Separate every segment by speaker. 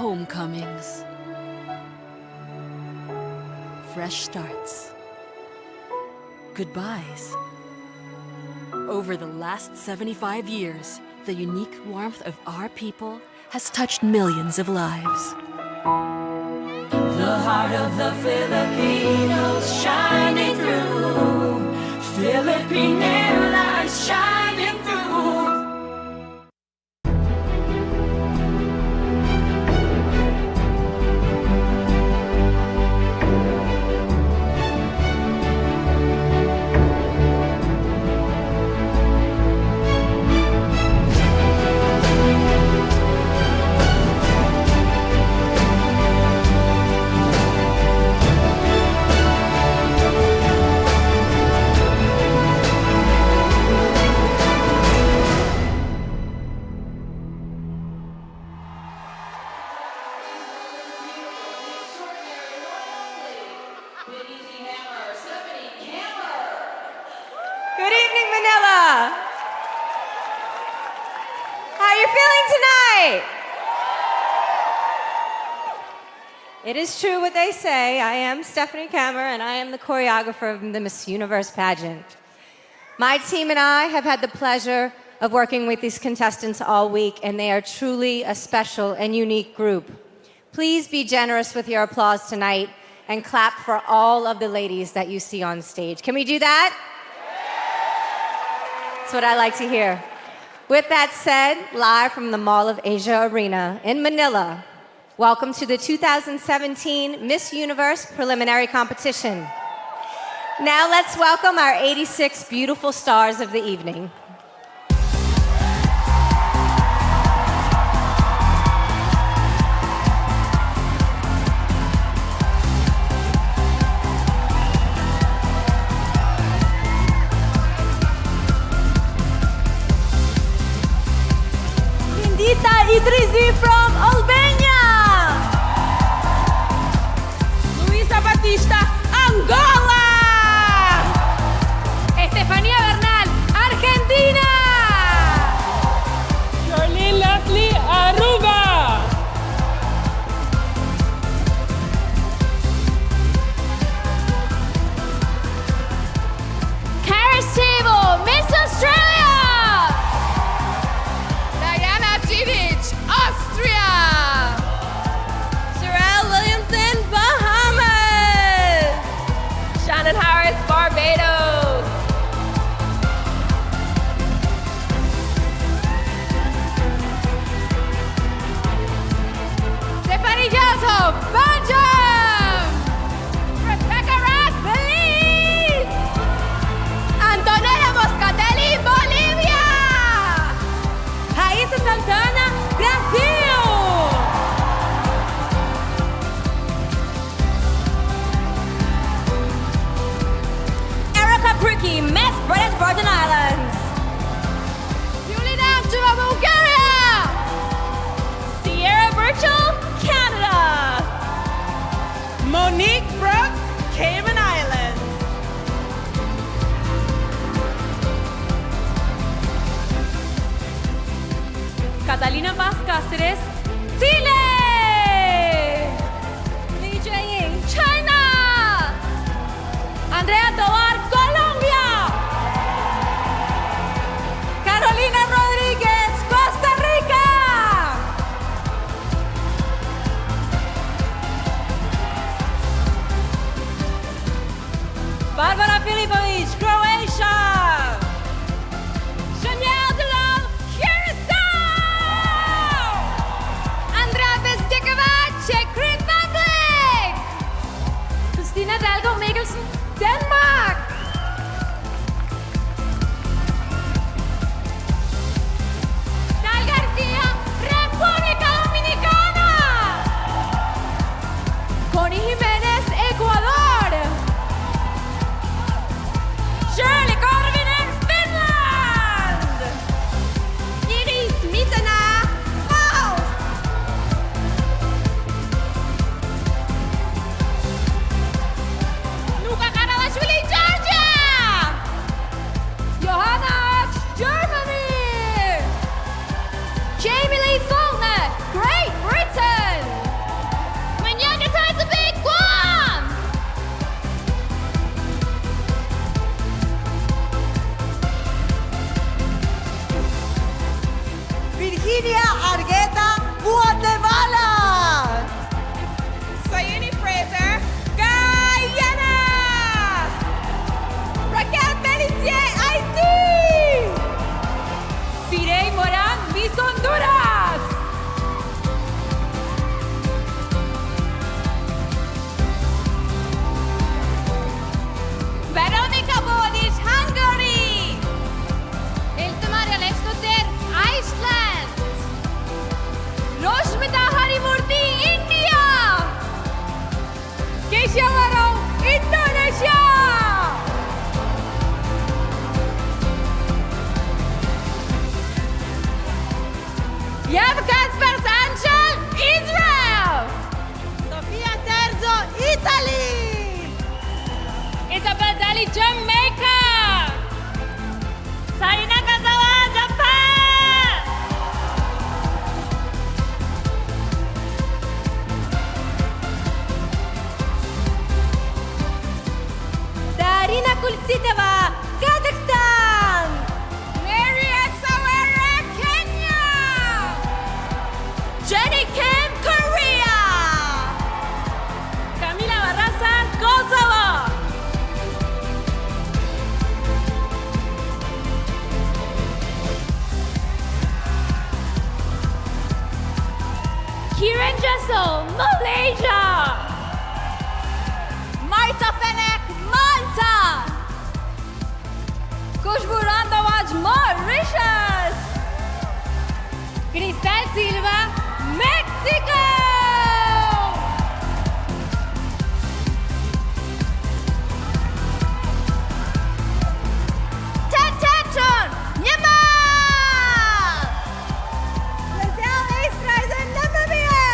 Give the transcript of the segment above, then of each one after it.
Speaker 1: Homecomings. Fresh starts. Goodbyes. Over the last 75 years, the unique warmth of our people has touched millions of lives. The heart of the Filipinos shining through. Filipino lights shining through.
Speaker 2: Good evening, Manila. How are you feeling tonight? It is true what they say. I am Stephanie Kammer, and I am the choreographer of the Miss Universe pageant. My team and I have had the pleasure of working with these contestants all week, and they are truly a special and unique group. Please be generous with your applause tonight and clap for all of the ladies that you see on stage. Can we do that? That's what I like to hear. With that said, live from the Mall of Asia Arena in Manila, welcome to the 2017 Miss Universe preliminary competition. Now let's welcome our 86 beautiful stars of the evening.
Speaker 3: Idrisi from Albania. Luisa Batista, Angola.
Speaker 2: Estefanía Bernal, Argentina.
Speaker 3: Shirley Leslie, Aruba.
Speaker 2: Cara Stable, Miss Australia.
Speaker 3: Austria! Sherelle Williamson, Bahamas! Shannon Harris, Barbados!
Speaker 2: Stephanie Jalto, Belgium! Rebecca Rath, Belize! Antonella Moscatelli, Bolivia!
Speaker 3: Raíssa Santana, Brasil! Erica Bricky, Miss British Virgin Islands.
Speaker 2: Julie Namtova, Bulgaria!
Speaker 3: Sierra Burchell, Canada. Monique Brooks, Cayman Islands. Catalina Paz Cáceres, Chile! Li Jiaying, China! Andrea Tovar, Colombia! Carolina Rodríguez, Costa Rica! Barbara Filipovic, Croatia! Chanel Delon, Curacao!
Speaker 2: Andrea Vestikova, Czech Republic! Christina Dalgaard Mikkelsen, Denmark! Dal Garcia, República Dominicana! Connie Jiménez, Ecuador! Shirley Korvinen, Finland! Iris Mitana, Laos! Luca Karawashvili, Georgia! Johanna Arch, Germany! Jamie Lee Faulkner, Great Britain!
Speaker 4: Virginia Argueta, Guatemala.
Speaker 3: Sayuni Fraser, Guyana. Raquel Pellissier, Haití. Sirey Morán, Miss Honduras. Veronica Bodic, Hungary. Iltmar Alexoter, Iceland. Roshmita Harimurthy, India. Keshavaro, Indonesia. Yev Kasper Sanchel, Israel.
Speaker 4: Sofia Sergio, Italy.
Speaker 3: Isabel Dali, Jamaica. Sarina Kazawa, Japan.
Speaker 2: Darina Kulsitova, Kazakhstan.
Speaker 3: Mary Sawara, Kenya.
Speaker 2: Jenny Kim, Korea.
Speaker 3: Camila Barraza, Kosovo. Kiran Jessel, Malaysia.
Speaker 2: Marta Fenek, Malta. Kushburan Dawaj, Mauritius.
Speaker 3: Cristal Silva, Mexico.
Speaker 2: Tatachon, Myanmar. Lizelle Eastreizen, Namibia.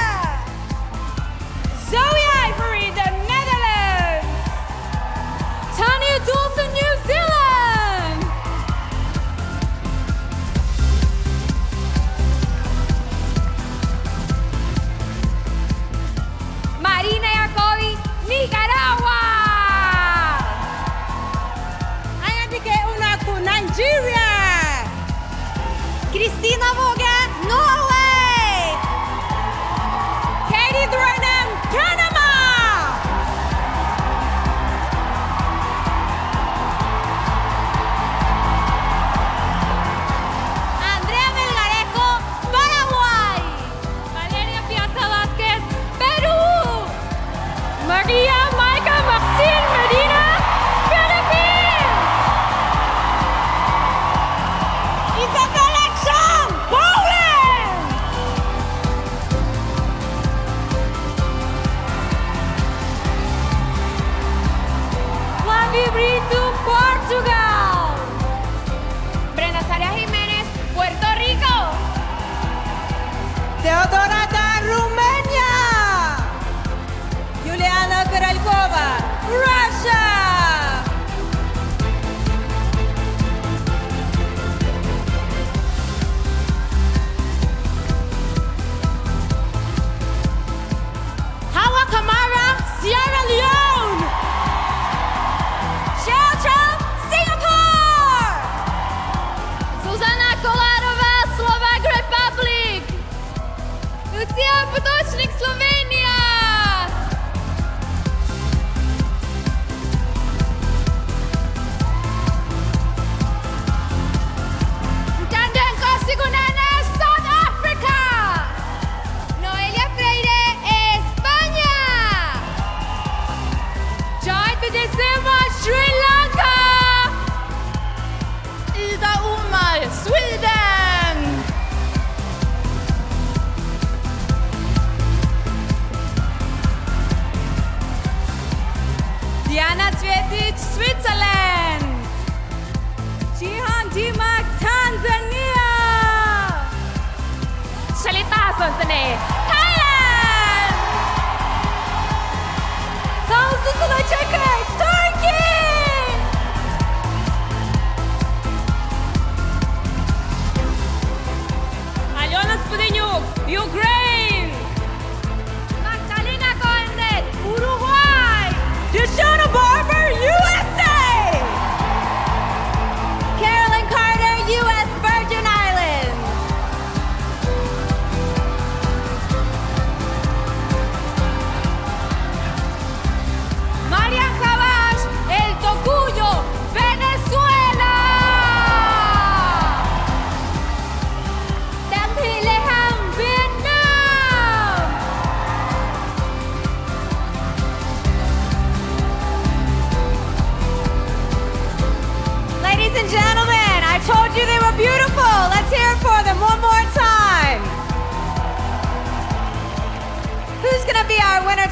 Speaker 3: Zoe Ivory, the Netherlands. Tanya Dawson, New Zealand. Marina Yacobi, Nicaragua.
Speaker 4: Ayabike Unaku, Nigeria.
Speaker 2: Christina Våge, Norway.
Speaker 3: Katie Threnham, Panama.
Speaker 2: Andrea Melgarejo, Paraguay.
Speaker 3: Valeria Piazza Vázquez, Perú. Maria Maika Maxine Medina, Philippines.
Speaker 4: Isabella Chang,
Speaker 3: Poland. Flavie Brito, Portugal. Brenda Saria Jiménez, Puerto Rico.
Speaker 4: Teodora Da, Romania. Juliana Korolkova, Russia.
Speaker 3: Hawa Kamara, Sierra Leone.
Speaker 2: Xiao Chao, Singapore.
Speaker 3: Zuzana Kolarova, Slovak Republic. Lucia Potočnik, Slovenia. Tandenko Sigunene, South Africa. Noelia Freire, España. Joy Tejasema, Sri Lanka. Ida Umar, Sweden. Diana Cvjetic, Switzerland. Jihan Dimak, Tanzania. Shalita Sonsane, Thailand. Tansu Sulachekar, Turkey. Alyona Spudeniuk, Ukraine. Magdalena Koendet, Uruguay.
Speaker 4: Deshauna Barber, USA.
Speaker 2: Carolyn Carter, U.S. Virgin Islands.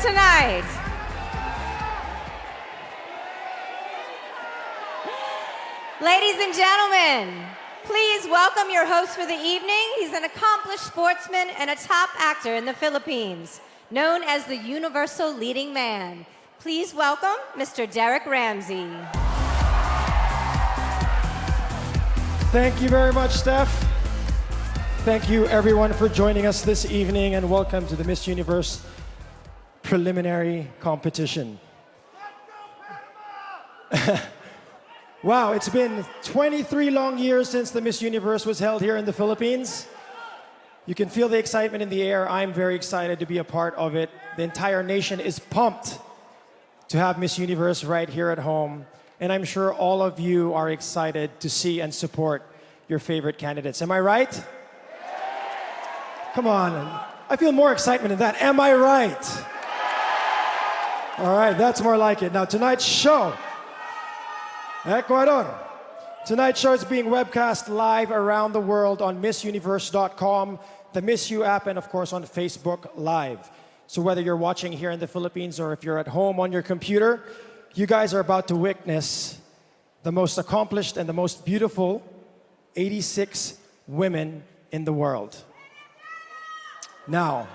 Speaker 2: tonight. Ladies and gentlemen, please welcome your host for the evening. He's an accomplished sportsman and a top actor in the Philippines, known as the Universo leading man. Please welcome Mr. Derek Ramsey.
Speaker 5: Thank you very much, Steph. Thank you, everyone, for joining us this evening, and welcome to the Miss Universe preliminary competition. Wow, it's been 23 long years since the Miss Universe was held here in the Philippines. You can feel the excitement in the air. I'm very excited to be a part of it. The entire nation is pumped to have Miss Universe right here at home. And I'm sure all of you are excited to see and support your favorite candidates. Am I right? Come on. I feel more excitement than that. Am I right? All right, that's more like it. Now, tonight's show, Ecuador. Tonight's show is being webcast live around the world on MissUniverse.com, the Miss You app, and of course on Facebook Live. So whether you're watching here in the Philippines or if you're at home on your computer, you guys are about to witness the most accomplished and the most beautiful 86 women in the world. Now,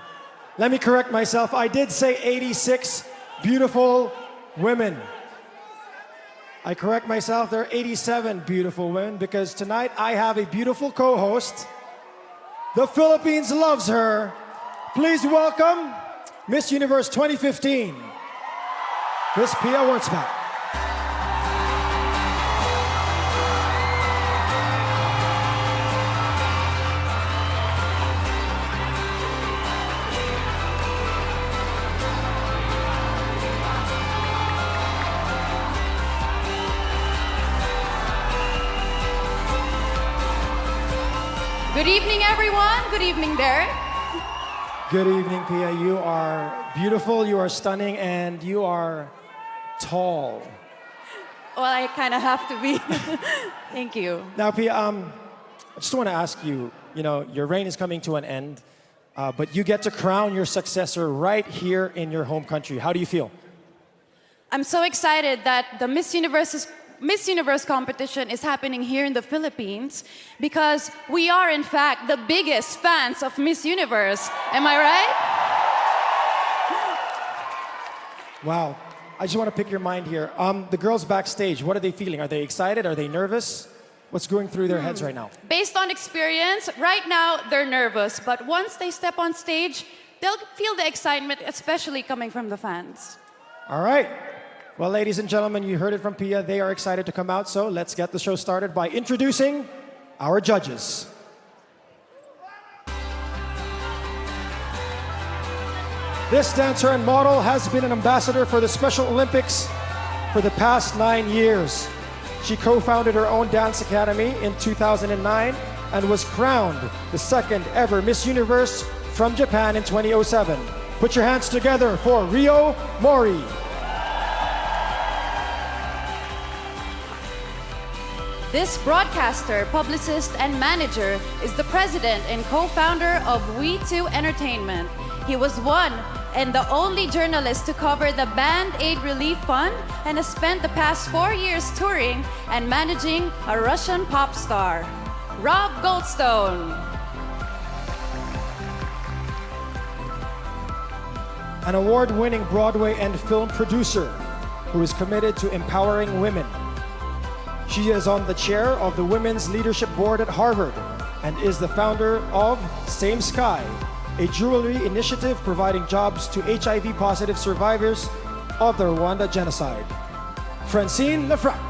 Speaker 5: let me correct myself. I did say 86 beautiful women. I correct myself, there are 87 beautiful women because tonight I have a beautiful co-host. The Philippines loves her. Please welcome Miss Universe 2015, Miss Pia Wurtzbach.
Speaker 3: Good evening, everyone. Good evening, Derek.
Speaker 5: Good evening, Pia. You are beautiful, you are stunning, and you are tall.
Speaker 3: Well, I kind of have to be. Thank you.
Speaker 5: Now, Pia, I just want to ask you, your reign is coming to an end, but you get to crown your successor right here in your home country. How do you feel?
Speaker 3: I'm so excited that the Miss Universe competition is happening here in the Philippines because we are, in fact, the biggest fans of Miss Universe. Am I right?
Speaker 5: Wow. I just want to pick your mind here. The girls backstage, what are they feeling? Are they excited? Are they nervous? What's going through their heads right now?
Speaker 3: Based on experience, right now they're nervous, but once they step on stage, they'll feel the excitement, especially coming from the fans.
Speaker 5: All right. Well, ladies and gentlemen, you heard it from Pia. They are excited to come out, so let's get the show started by introducing our judges. This dancer and model has been an ambassador for the Special Olympics for the past 9 years. She co-founded her own dance academy in 2009 and was crowned the second ever Miss Universe from Japan in 2007. Put your hands together for Rio Mori.
Speaker 3: This broadcaster, publicist, and manager is the president and co-founder of We2 Entertainment. He was one and the only journalist to cover the Band-Aid Relief Fund and has spent the past 4 years touring and managing a Russian pop star, Rob Goldstone.
Speaker 5: An award-winning Broadway and film producer who is committed to empowering women. She is on the chair of the Women's Leadership Board at Harvard and is the founder of Same Sky, a jewelry initiative providing jobs to HIV-positive survivors of the Rwanda genocide. Francine Lefranc.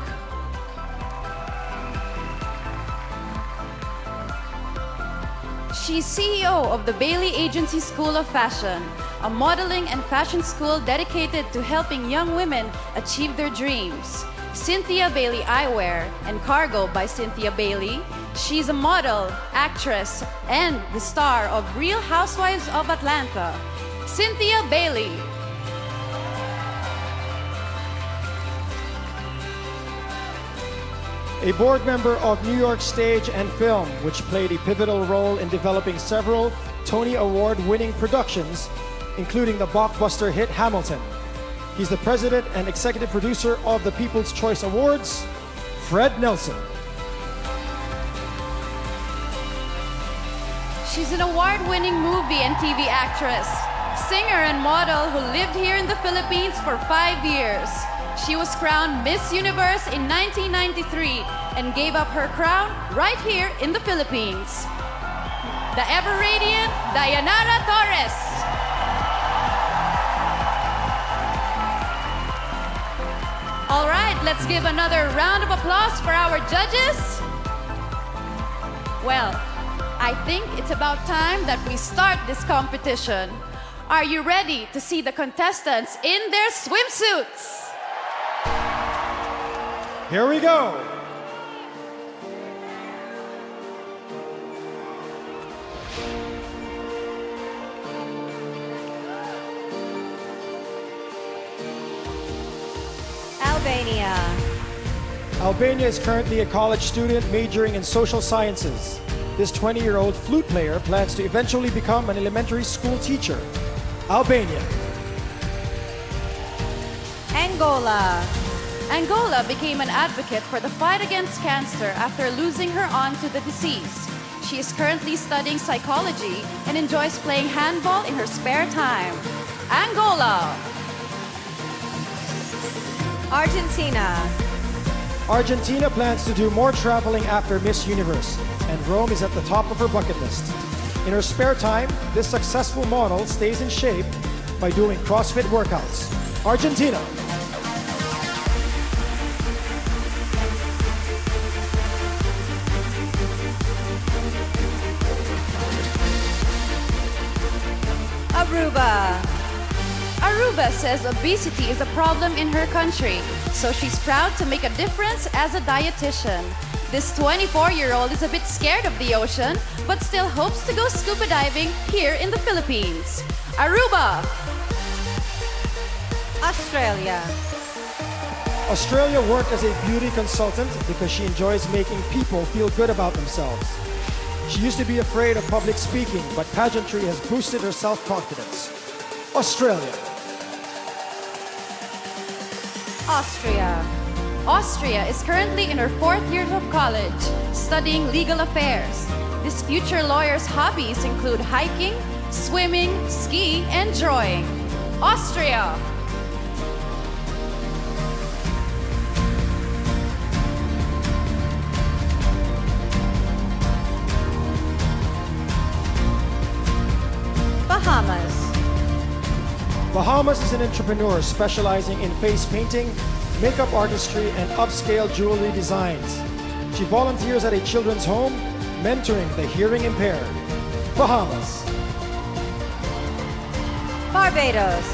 Speaker 3: She's CEO of the Bailey Agency School of Fashion, a modeling and fashion school dedicated to helping young women achieve their dreams. Cynthia Bailey Eyewear and Cargo by Cynthia Bailey. She's a model, actress, and the star of Real Housewives of Atlanta. Cynthia Bailey.
Speaker 5: A board member of New York Stage and Film, which played a pivotal role in developing several Tony Award-winning productions, including the blockbuster hit Hamilton. He's the president and executive producer of the People's Choice Awards, Fred Nelson.
Speaker 3: She's an award-winning movie and TV actress, singer and model who lived here in the Philippines for 5 years. She was crowned Miss Universe in 1993 and gave up her crown right here in the Philippines. The ever-radiant Dayanara Torres. All right, let's give another round of applause for our judges. Well, I think it's about time that we start this competition. Are you ready to see the contestants in their swimsuits?
Speaker 5: Here we go.
Speaker 2: Albania.
Speaker 5: Albania is currently a college student majoring in social sciences. This 20-year-old flute player plans to eventually become an elementary school teacher. Albania.
Speaker 2: Angola.
Speaker 3: Angola became an advocate for the fight against cancer after losing her aunt to the disease. She is currently studying psychology and enjoys playing handball in her spare time. Angola.
Speaker 2: Argentina.
Speaker 5: Argentina plans to do more traveling after Miss Universe, and Rome is at the top of her bucket list. In her spare time, this successful model stays in shape by doing CrossFit workouts. Argentina.
Speaker 2: Aruba.
Speaker 3: Aruba says obesity is a problem in her country, so she's proud to make a difference as a dietitian. This 24-year-old is a bit scared of the ocean, but still hopes to go scuba diving here in the Philippines. Aruba.
Speaker 2: Australia.
Speaker 5: Australia worked as a beauty consultant because she enjoys making people feel good about themselves. She used to be afraid of public speaking, but pageantry has boosted her self-confidence. Australia.
Speaker 2: Austria.
Speaker 3: Austria is currently in her 4th year of college, studying legal affairs. This future lawyer's hobbies include hiking, swimming, skiing, and drawing. Austria.
Speaker 2: Bahamas.
Speaker 5: Bahamas is an entrepreneur specializing in face painting, makeup artistry, and upscale jewelry designs. She volunteers at a children's home, mentoring the hearing impaired. Bahamas.
Speaker 2: Barbados.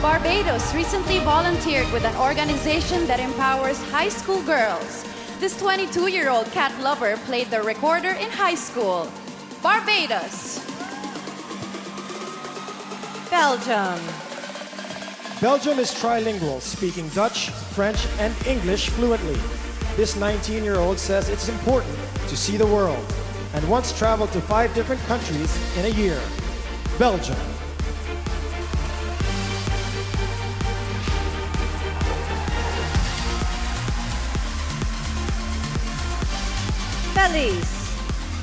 Speaker 3: Barbados recently volunteered with an organization that empowers high school girls. This 22-year-old cat lover played the recorder in high school. Barbados.
Speaker 2: Belgium.
Speaker 5: Belgium is trilingual, speaking Dutch, French, and English fluently. This 19-year-old says it's important to see the world and once traveled to 5 different countries in a year. Belgium.
Speaker 2: Belize.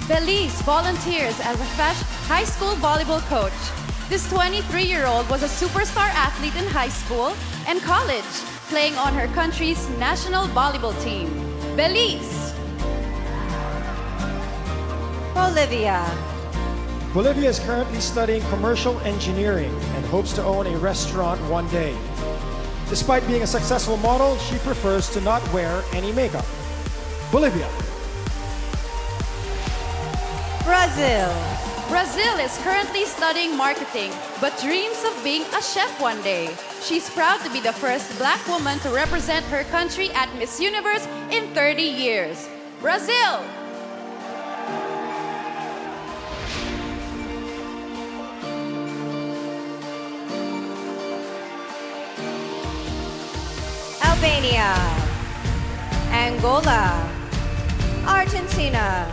Speaker 3: Belize volunteers as a high school volleyball coach. This 23-year-old was a superstar athlete in high school and college, playing on her country's national volleyball team. Belize.
Speaker 2: Bolivia.
Speaker 5: Bolivia is currently studying commercial engineering and hopes to own a restaurant one day. Despite being a successful model, she prefers to not wear any makeup. Bolivia.
Speaker 2: Brazil.
Speaker 3: Brazil is currently studying marketing, but dreams of being a chef one day. She's proud to be the first Black woman to represent her country at Miss Universe in 30 years. Brazil!
Speaker 2: Albania. Angola. Argentina.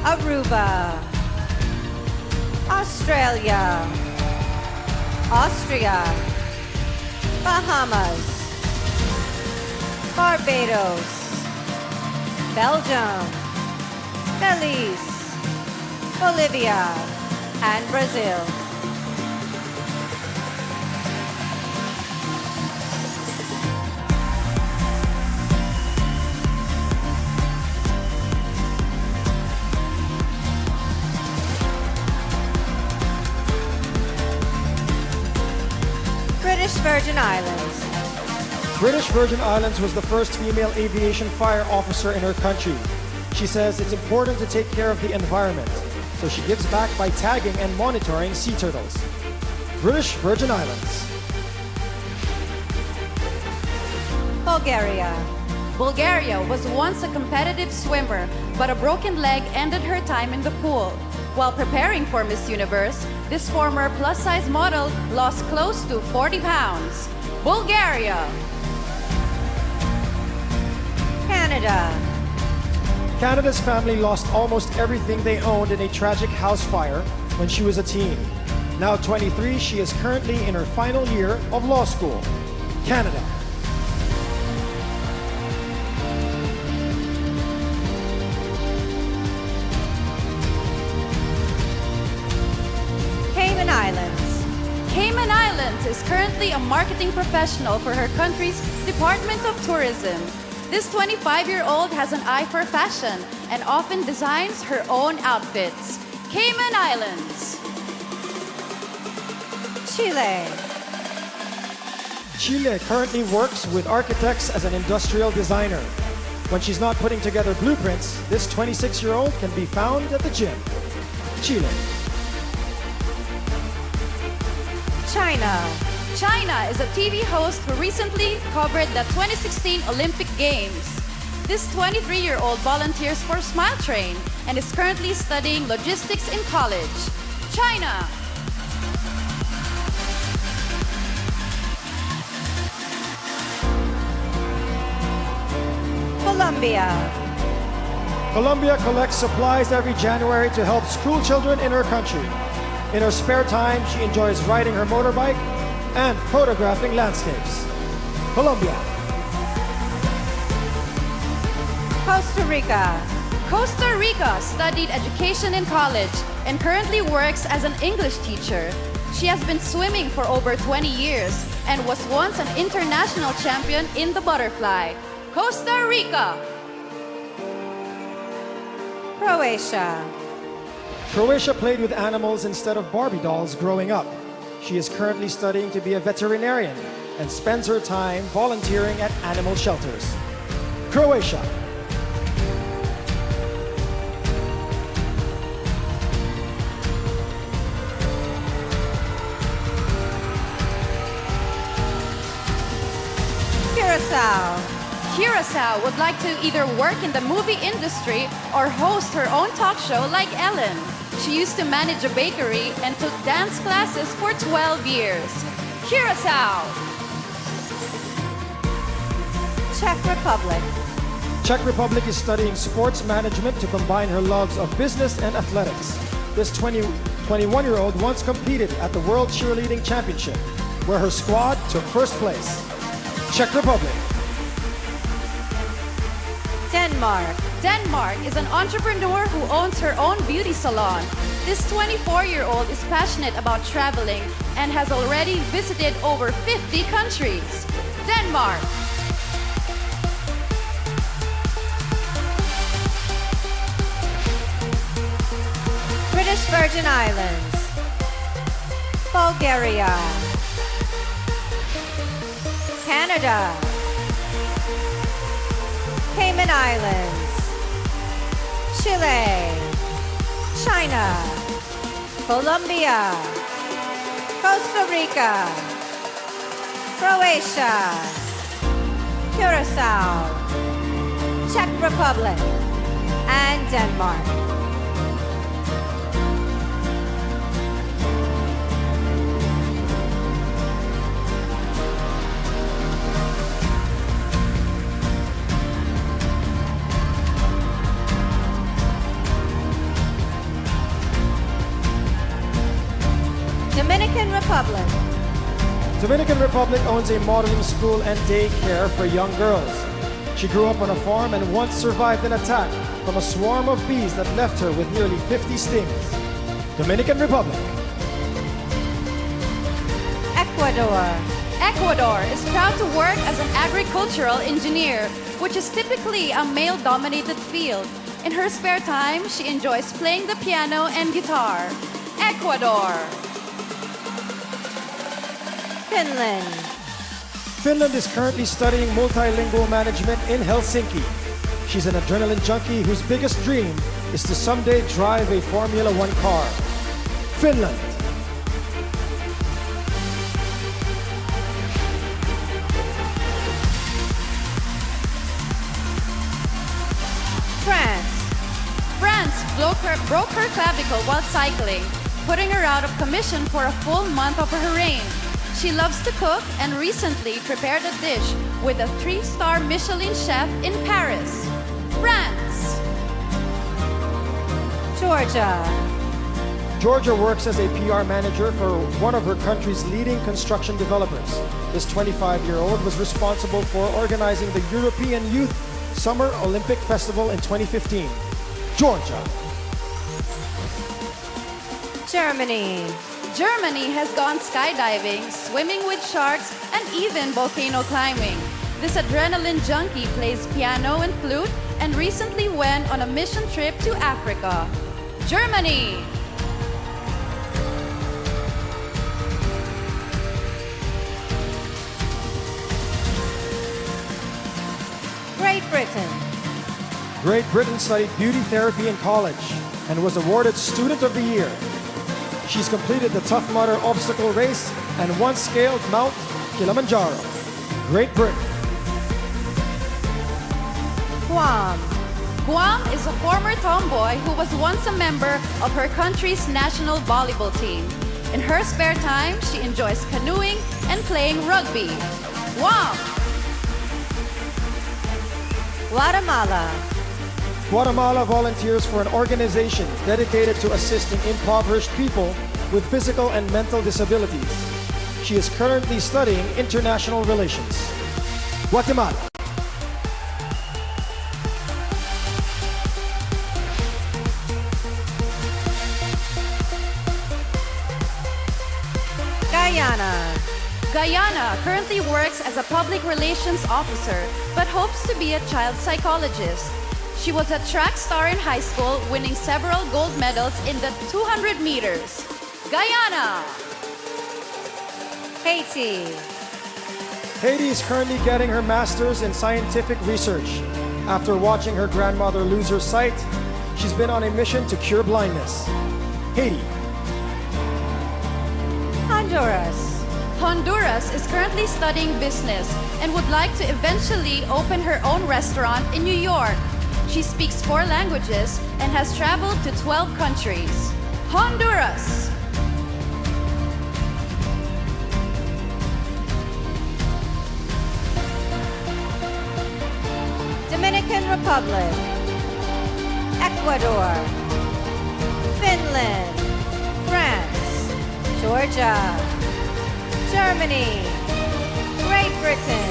Speaker 2: Aruba. Australia. Austria, Bahamas, Barbados, Belgium, Belize, Bolivia, and Brazil. British Virgin Islands.
Speaker 5: British Virgin Islands was the first female aviation fire officer in her country. She says it's important to take care of the environment, so she gives back by tagging and monitoring sea turtles. British Virgin Islands.
Speaker 2: Bulgaria.
Speaker 3: Bulgaria was once a competitive swimmer, but a broken leg ended her time in the pool. While preparing for Miss Universe, this former plus-size model lost close to 40 pounds. Bulgaria.
Speaker 2: Canada.
Speaker 5: Canada's family lost almost everything they owned in a tragic house fire when she was a teen. Now 23, she is currently in her final year of law school. Canada.
Speaker 2: Cayman Islands.
Speaker 3: Cayman Islands is currently a marketing professional for her country's Department of Tourism. This 25-year-old has an eye for fashion and often designs her own outfits. Cayman Islands.
Speaker 2: Chile.
Speaker 5: Chile currently works with architects as an industrial designer. When she's not putting together blueprints, this 26-year-old can be found at the gym. Chile.
Speaker 2: China.
Speaker 3: China is a TV host who recently covered the 2016 Olympic Games. This 23-year-old volunteers for Smile Train and is currently studying logistics in college. China.
Speaker 2: Colombia.
Speaker 5: Colombia collects supplies every January to help school children in her country. In her spare time, she enjoys riding her motorbike and photographing landscapes. Colombia.
Speaker 2: Costa Rica.
Speaker 3: Costa Rica studied education in college and currently works as an English teacher. She has been swimming for over 20 years and was once an international champion in the butterfly. Costa Rica.
Speaker 2: Croatia.
Speaker 5: Croatia played with animals instead of Barbie dolls growing up. She is currently studying to be a veterinarian and spends her time volunteering at animal shelters. Croatia.
Speaker 2: Curacao.
Speaker 3: Curacao would like to either work in the movie industry or host her own talk show like Ellen. She used to manage a bakery and took dance classes for 12 years. Curacao.
Speaker 2: Czech Republic.
Speaker 5: Czech Republic is studying sports management to combine her loves of business and athletics. This 21-year-old once competed at the World Cheerleading Championship, where her squad took first place. Czech Republic.
Speaker 2: Denmark.
Speaker 3: Denmark is an entrepreneur who owns her own beauty salon. This 24-year-old is passionate about traveling and has already visited over 50 countries. Denmark.
Speaker 2: British Virgin Islands. Bulgaria. Canada. Cayman Islands. Chile. China. Colombia. Costa Rica. Croatia. Curacao. Czech Republic. And Denmark. Dominican Republic.
Speaker 5: Dominican Republic owns a modeling school and daycare for young girls. She grew up on a farm and once survived an attack from a swarm of bees that left her with nearly 50 stings. Dominican Republic.
Speaker 2: Ecuador.
Speaker 3: Ecuador is proud to work as an agricultural engineer, which is typically a male-dominated field. In her spare time, she enjoys playing the piano and guitar. Ecuador.
Speaker 2: Finland.
Speaker 5: Finland is currently studying multilingual management in Helsinki. She's an adrenaline junkie whose biggest dream is to someday drive a Formula One car. Finland.
Speaker 2: France.
Speaker 3: France broke her clavicle while cycling, putting her out of commission for a full month of her reign. She loves to cook and recently prepared a dish with a 3-star Michelin chef in Paris. France.
Speaker 2: Georgia.
Speaker 5: Georgia works as a PR manager for one of her country's leading construction developers. This 25-year-old was responsible for organizing the European Youth Summer Olympic Festival in 2015. Georgia.
Speaker 2: Germany.
Speaker 3: Germany has gone skydiving, swimming with sharks, and even volcano climbing. This adrenaline junkie plays piano and flute and recently went on a mission trip to Africa. Germany.
Speaker 2: Great Britain.
Speaker 5: Great Britain studied beauty therapy in college and was awarded Student of the Year. She's completed the Tough Mudder obstacle race and once scaled Mount Kilimanjaro. Great Britain.
Speaker 2: Guam.
Speaker 3: Guam is a former tomboy who was once a member of her country's national volleyball team. In her spare time, she enjoys canoeing and playing rugby. Guam.
Speaker 2: Guatemala.
Speaker 5: Guatemala volunteers for an organization dedicated to assisting impoverished people with physical and mental disabilities. She is currently studying international relations. Guatemala.
Speaker 2: Guyana.
Speaker 3: Guyana currently works as a public relations officer but hopes to be a child psychologist. She was a track star in high school, winning several gold medals in the 200 meters. Guyana.
Speaker 2: Haiti.
Speaker 5: Haiti is currently getting her master's in scientific research. After watching her grandmother lose her sight, she's been on a mission to cure blindness. Haiti.
Speaker 2: Honduras.
Speaker 3: Honduras is currently studying business and would like to eventually open her own restaurant in New York. She speaks 4 languages and has traveled to 12 countries. Honduras.
Speaker 2: Dominican Republic. Ecuador. Finland. France. Georgia. Germany. Great Britain.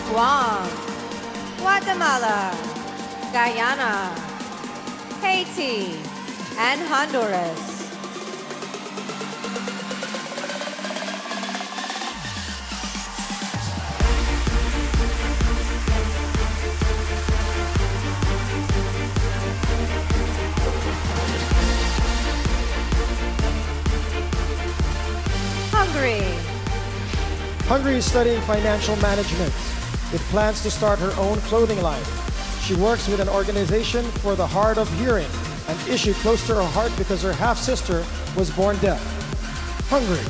Speaker 2: Guam. Guatemala. Guyana, Haiti, and Honduras. Hungary.
Speaker 5: Hungary is studying financial management with plans to start her own clothing line. She works with an organization for the hard of hearing, an issue close to her heart because her half-sister was born deaf. Hungary.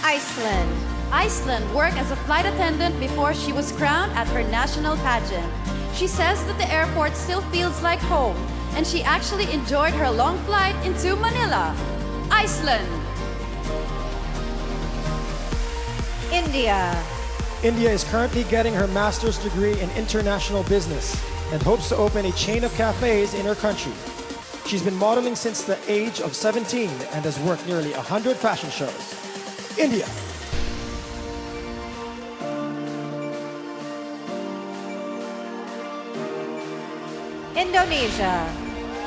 Speaker 2: Iceland.
Speaker 3: Iceland worked as a flight attendant before she was crowned at her national pageant. She says that the airport still feels like home, and she actually enjoyed her long flight into Manila. Iceland.
Speaker 2: India.
Speaker 5: India is currently getting her master's degree in international business and hopes to open a chain of cafes in her country. She's been modeling since the age of 17 and has worked nearly 100 fashion shows. India.
Speaker 2: Indonesia.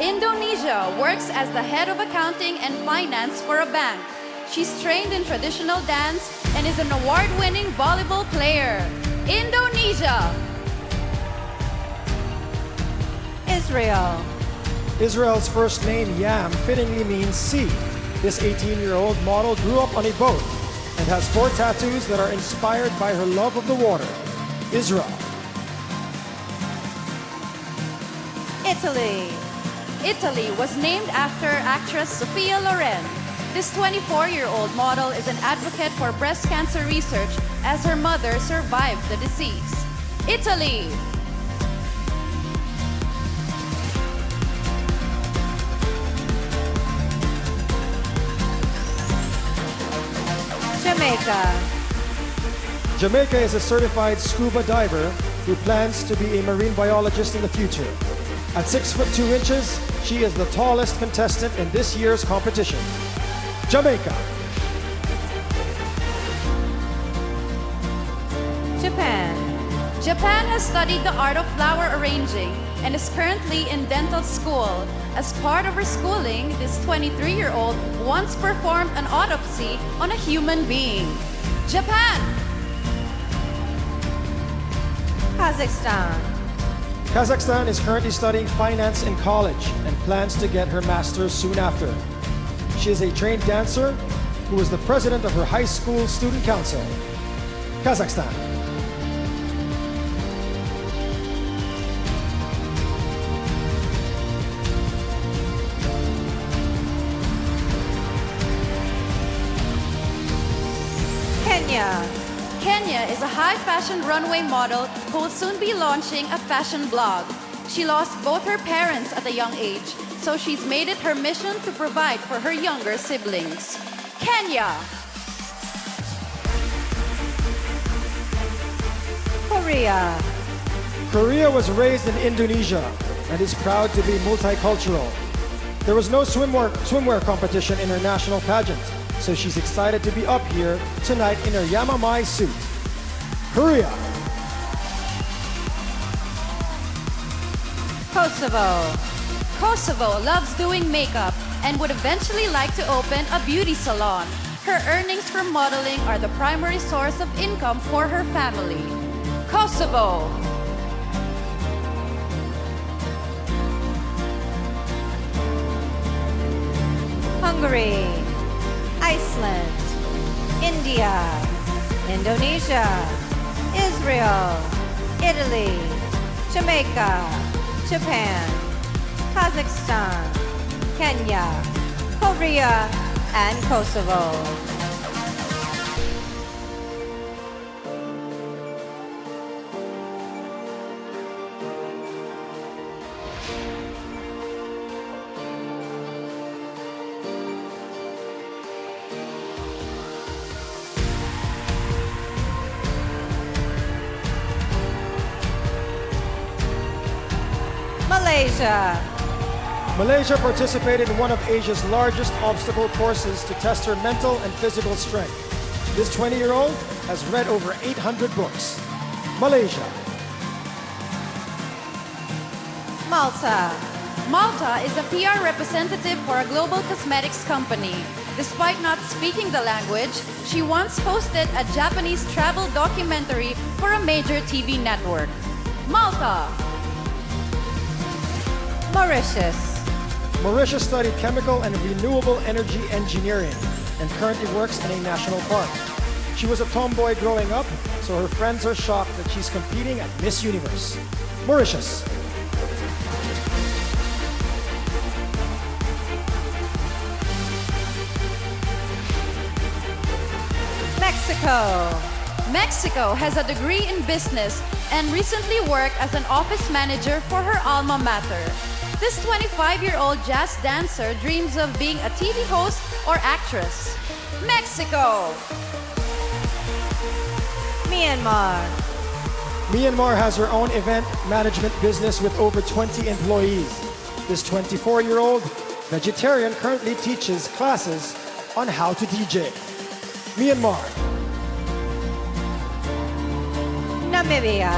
Speaker 3: Indonesia works as the head of accounting and finance for a bank. She's trained in traditional dance and is an award-winning volleyball player. Indonesia.
Speaker 2: Israel.
Speaker 5: Israel's first name, Yam, fittingly means sea. This 18-year-old model grew up on a boat and has 4 tattoos that are inspired by her love of the water. Israel.
Speaker 2: Italy.
Speaker 3: Italy was named after actress Sophia Loren. This 24-year-old model is an advocate for breast cancer research as her mother survived the disease. Italy.
Speaker 2: Jamaica.
Speaker 5: Jamaica is a certified scuba diver who plans to be a marine biologist in the future. At 6 foot 2 inches, she is the tallest contestant in this year's competition. Jamaica.
Speaker 2: Japan.
Speaker 3: Japan has studied the art of flower arranging and is currently in dental school. As part of her schooling, this 23-year-old once performed an autopsy on a human being. Japan.
Speaker 2: Kazakhstan.
Speaker 5: Kazakhstan is currently studying finance in college and plans to get her master's soon after. She is a trained dancer who is the president of her high school student council. Kazakhstan.
Speaker 2: Kenya.
Speaker 3: Kenya is a high fashion runway model who will soon be launching a fashion blog. She lost both her parents at a young age, so she's made it her mission to provide for her younger siblings. Kenya.
Speaker 2: Korea.
Speaker 5: Korea was raised in Indonesia and is proud to be multicultural. There was no swimwear competition in her national pageant, so she's excited to be up here tonight in her Yamamai suit. Korea.
Speaker 2: Kosovo.
Speaker 3: Kosovo loves doing makeup and would eventually like to open a beauty salon. Her earnings from modeling are the primary source of income for her family. Kosovo.
Speaker 2: Hungary. Iceland. India. Indonesia. Israel. Italy. Jamaica. Japan. Kazakhstan. Kenya. Korea. And Kosovo. Malaysia.
Speaker 5: Malaysia participated in one of Asia's largest obstacle courses to test her mental and physical strength. This 20-year-old has read over 800 books. Malaysia.
Speaker 2: Malta.
Speaker 3: Malta is a PR representative for a global cosmetics company. Despite not speaking the language, she once hosted a Japanese travel documentary for a major TV network. Malta.
Speaker 2: Mauritius.
Speaker 5: Mauritius studied chemical and renewable energy engineering and currently works in a national park. She was a tomboy growing up, so her friends are shocked that she's competing at Miss Universe. Mauritius.
Speaker 2: Mexico.
Speaker 3: Mexico has a degree in business and recently worked as an office manager for her alma mater. This 25-year-old jazz dancer dreams of being a TV host or actress. Mexico.
Speaker 2: Myanmar.
Speaker 5: Myanmar has her own event management business with over 20 employees. This 24-year-old vegetarian currently teaches classes on how to DJ. Myanmar.
Speaker 2: Namibia.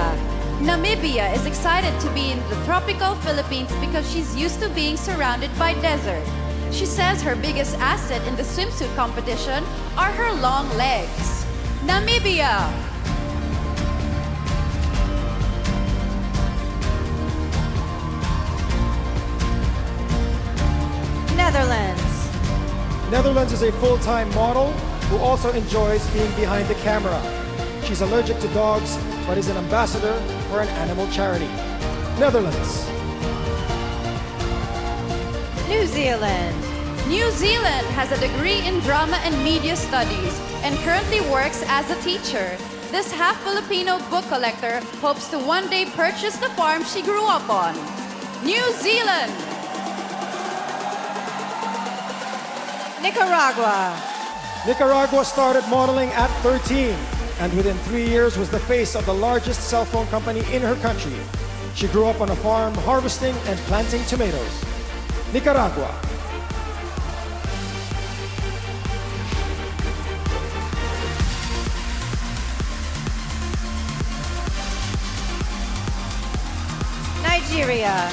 Speaker 3: Namibia is excited to be in the tropical Philippines because she's used to being surrounded by desert. She says her biggest asset in the swimsuit competition are her long legs. Namibia.
Speaker 2: Netherlands.
Speaker 5: Netherlands is a full-time model who also enjoys being behind the camera. She's allergic to dogs, but is an ambassador for an animal charity. Netherlands.
Speaker 2: New Zealand.
Speaker 3: New Zealand has a degree in drama and media studies and currently works as a teacher. This half-Filipino book collector hopes to one day purchase the farm she grew up on. New Zealand.
Speaker 2: Nicaragua.
Speaker 5: Nicaragua started modeling at 13 and within 3 years was the face of the largest cell phone company in her country. She grew up on a farm harvesting and planting tomatoes. Nicaragua.
Speaker 2: Nigeria.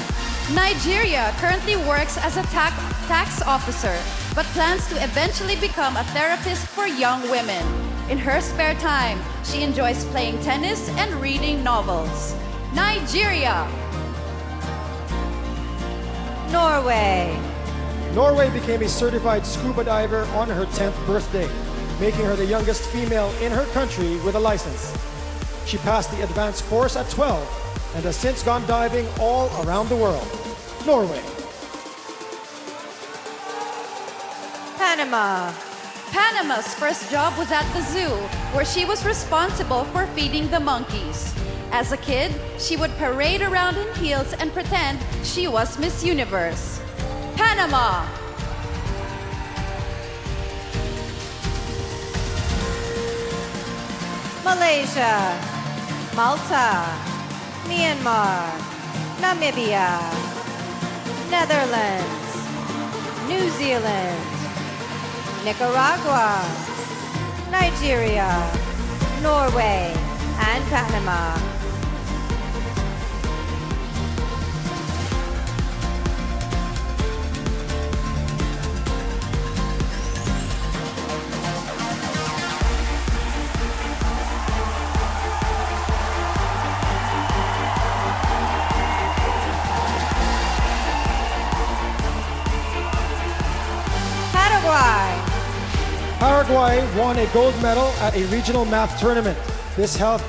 Speaker 3: Nigeria currently works as a tax officer, but plans to eventually become a therapist for young women. In her spare time, she enjoys playing tennis and reading novels. Nigeria.
Speaker 2: Norway.
Speaker 5: Norway became a certified scuba diver on her 10th birthday, making her the youngest female in her country with a license. She passed the advanced course at 12 and has since gone diving all around the world. Norway.
Speaker 2: Panama.
Speaker 3: Panama's first job was at the zoo, where she was responsible for feeding the monkeys. As a kid, she would parade around in heels and pretend she was Miss Universe. Panama.
Speaker 2: Malaysia. Malta. Myanmar. Namibia. Netherlands. New Zealand. Nicaragua, Nigeria, Norway, and Panama. Paraguay.
Speaker 5: Paraguay won a gold medal at a regional math tournament. This health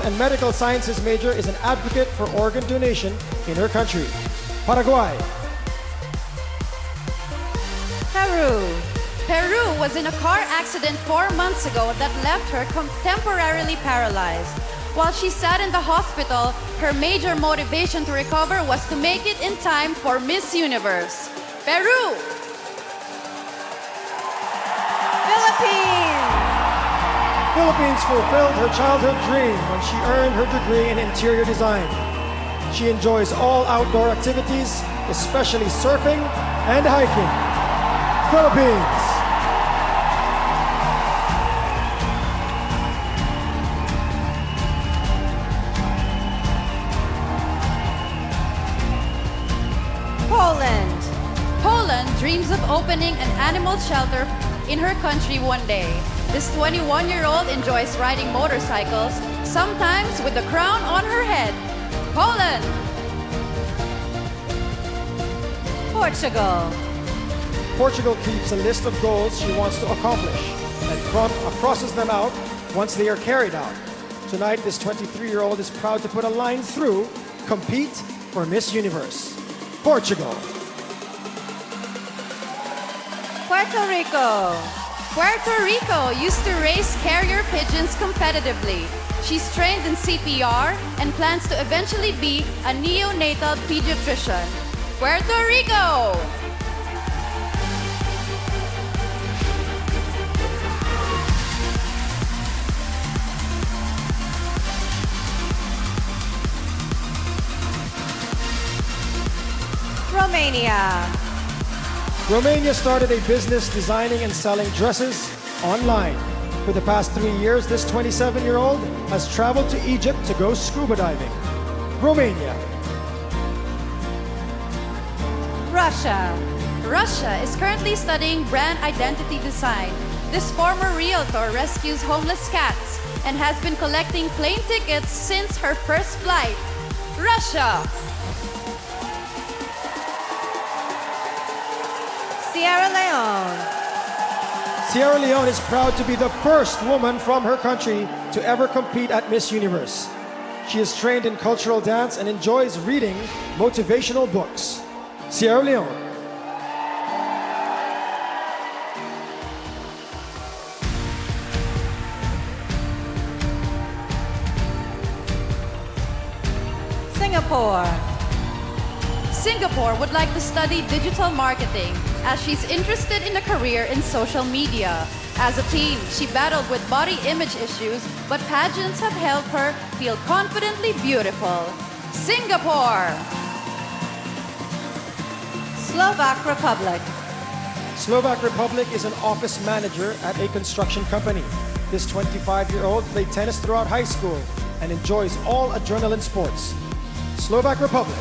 Speaker 5: and medical sciences major is an advocate for organ donation in her country. Paraguay.
Speaker 2: Peru.
Speaker 3: Peru was in a car accident 4 months ago that left her temporarily paralyzed. While she sat in the hospital, her major motivation to recover was to make it in time for Miss Universe. Peru.
Speaker 2: Philippines.
Speaker 5: Philippines fulfilled her childhood dream when she earned her degree in interior design. She enjoys all outdoor activities, especially surfing and hiking. Philippines.
Speaker 2: Poland.
Speaker 3: Poland dreams of opening an animal shelter in her country one day. This 21-year-old enjoys riding motorcycles, sometimes with the crown on her head. Poland.
Speaker 2: Portugal.
Speaker 5: Portugal keeps a list of goals she wants to accomplish and crosses them out once they are carried out. Tonight, this 23-year-old is proud to put a line through, compete for Miss Universe. Portugal.
Speaker 2: Puerto Rico.
Speaker 3: Puerto Rico used to raise carrier pigeons competitively. She's trained in CPR and plans to eventually be a neonatal pediatrician. Puerto Rico!
Speaker 2: Romania.
Speaker 5: Romania started a business designing and selling dresses online. For the past 3 years, this 27-year-old has traveled to Egypt to go scuba diving. Romania.
Speaker 2: Russia.
Speaker 3: Russia is currently studying brand identity design. This former realtor rescues homeless cats and has been collecting plane tickets since her first flight. Russia!
Speaker 2: Sierra Leone.
Speaker 5: Sierra Leone is proud to be the first woman from her country to ever compete at Miss Universe. She is trained in cultural dance and enjoys reading motivational books. Sierra Leone.
Speaker 2: Singapore.
Speaker 3: Singapore would like to study digital marketing as she's interested in a career in social media. As a teen, she battled with body image issues, but pageants have helped her feel confidently beautiful. Singapore!
Speaker 2: Slovak Republic.
Speaker 5: Slovak Republic is an office manager at a construction company. This 25-year-old played tennis throughout high school and enjoys all adrenaline sports. Slovak Republic.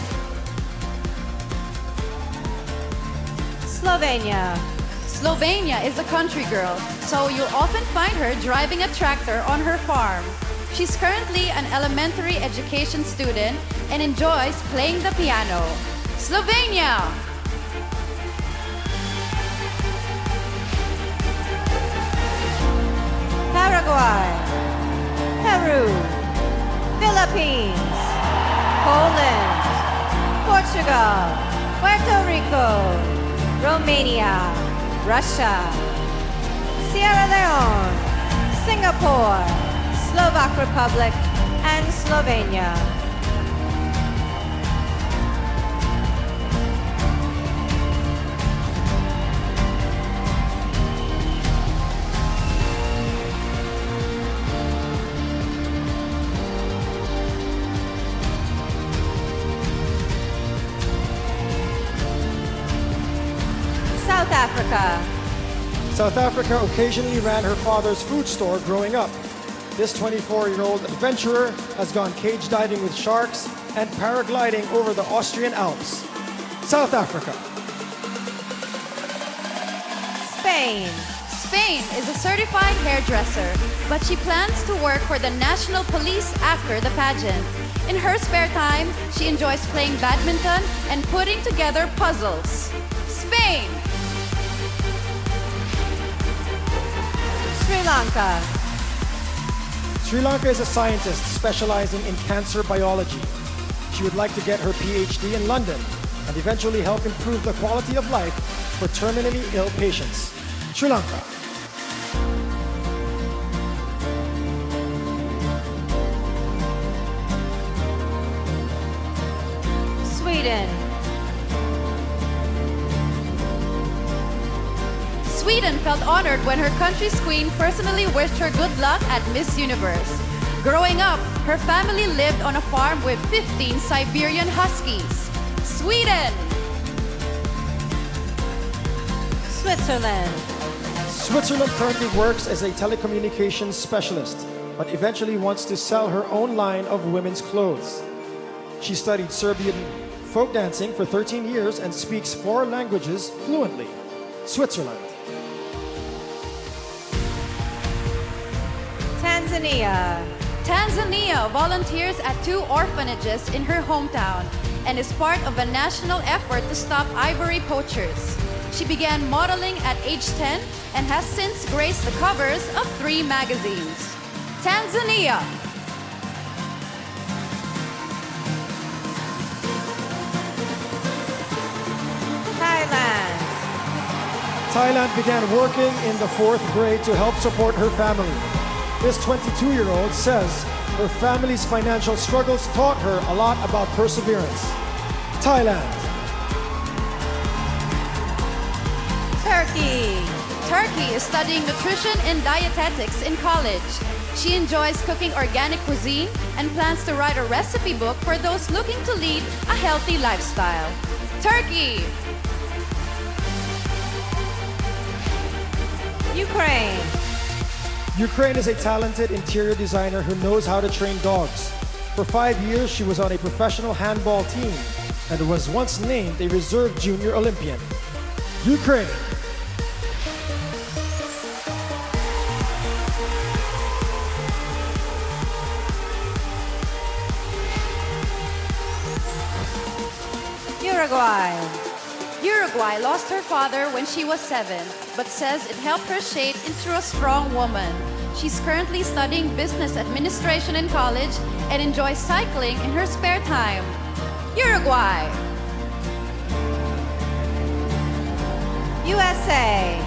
Speaker 2: Slovenia.
Speaker 3: Slovenia is a country girl, so you'll often find her driving a tractor on her farm. She's currently an elementary education student and enjoys playing the piano. Slovenia!
Speaker 2: Paraguay. Peru. Philippines. Poland. Portugal. Puerto Rico. Romania. Russia. Sierra Leone. Singapore. Slovak Republic. And Slovenia. South Africa.
Speaker 5: South Africa occasionally ran her father's food store growing up. This 24-year-old adventurer has gone cage diving with sharks and paragliding over the Austrian Alps. South Africa.
Speaker 2: Spain.
Speaker 3: Spain is a certified hairdresser, but she plans to work for the national police after the pageant. In her spare time, she enjoys playing badminton and putting together puzzles. Spain!
Speaker 2: Sri Lanka.
Speaker 5: Sri Lanka is a scientist specializing in cancer biology. She would like to get her PhD in London and eventually help improve the quality of life for terminally ill patients. Sri Lanka.
Speaker 2: Sweden.
Speaker 3: Sweden felt honored when her country's queen personally wished her good luck at Miss Universe. Growing up, her family lived on a farm with 15 Siberian Huskies. Sweden!
Speaker 2: Switzerland.
Speaker 5: Switzerland currently works as a telecommunications specialist, but eventually wants to sell her own line of women's clothes. She studied Serbian folk dancing for 13 years and speaks 4 languages fluently. Switzerland.
Speaker 2: Tanzania.
Speaker 3: Tanzania volunteers at 2 orphanages in her hometown and is part of a national effort to stop ivory poachers. She began modeling at age 10 and has since graced the covers of 3 magazines. Tanzania!
Speaker 2: Thailand.
Speaker 5: Thailand began working in the 4th grade to help support her family. This 22-year-old says her family's financial struggles taught her a lot about perseverance. Thailand.
Speaker 2: Turkey.
Speaker 3: Turkey is studying nutrition and dietetics in college. She enjoys cooking organic cuisine and plans to write a recipe book for those looking to lead a healthy lifestyle. Turkey.
Speaker 2: Ukraine.
Speaker 5: Ukraine is a talented interior designer who knows how to train dogs. For 5 years, she was on a professional handball team and was once named a reserve junior Olympian. Ukraine.
Speaker 2: Uruguay.
Speaker 3: Uruguay lost her father when she was 7, but says it helped her shape into a strong woman. She's currently studying business administration in college and enjoys cycling in her spare time. Uruguay.
Speaker 2: USA.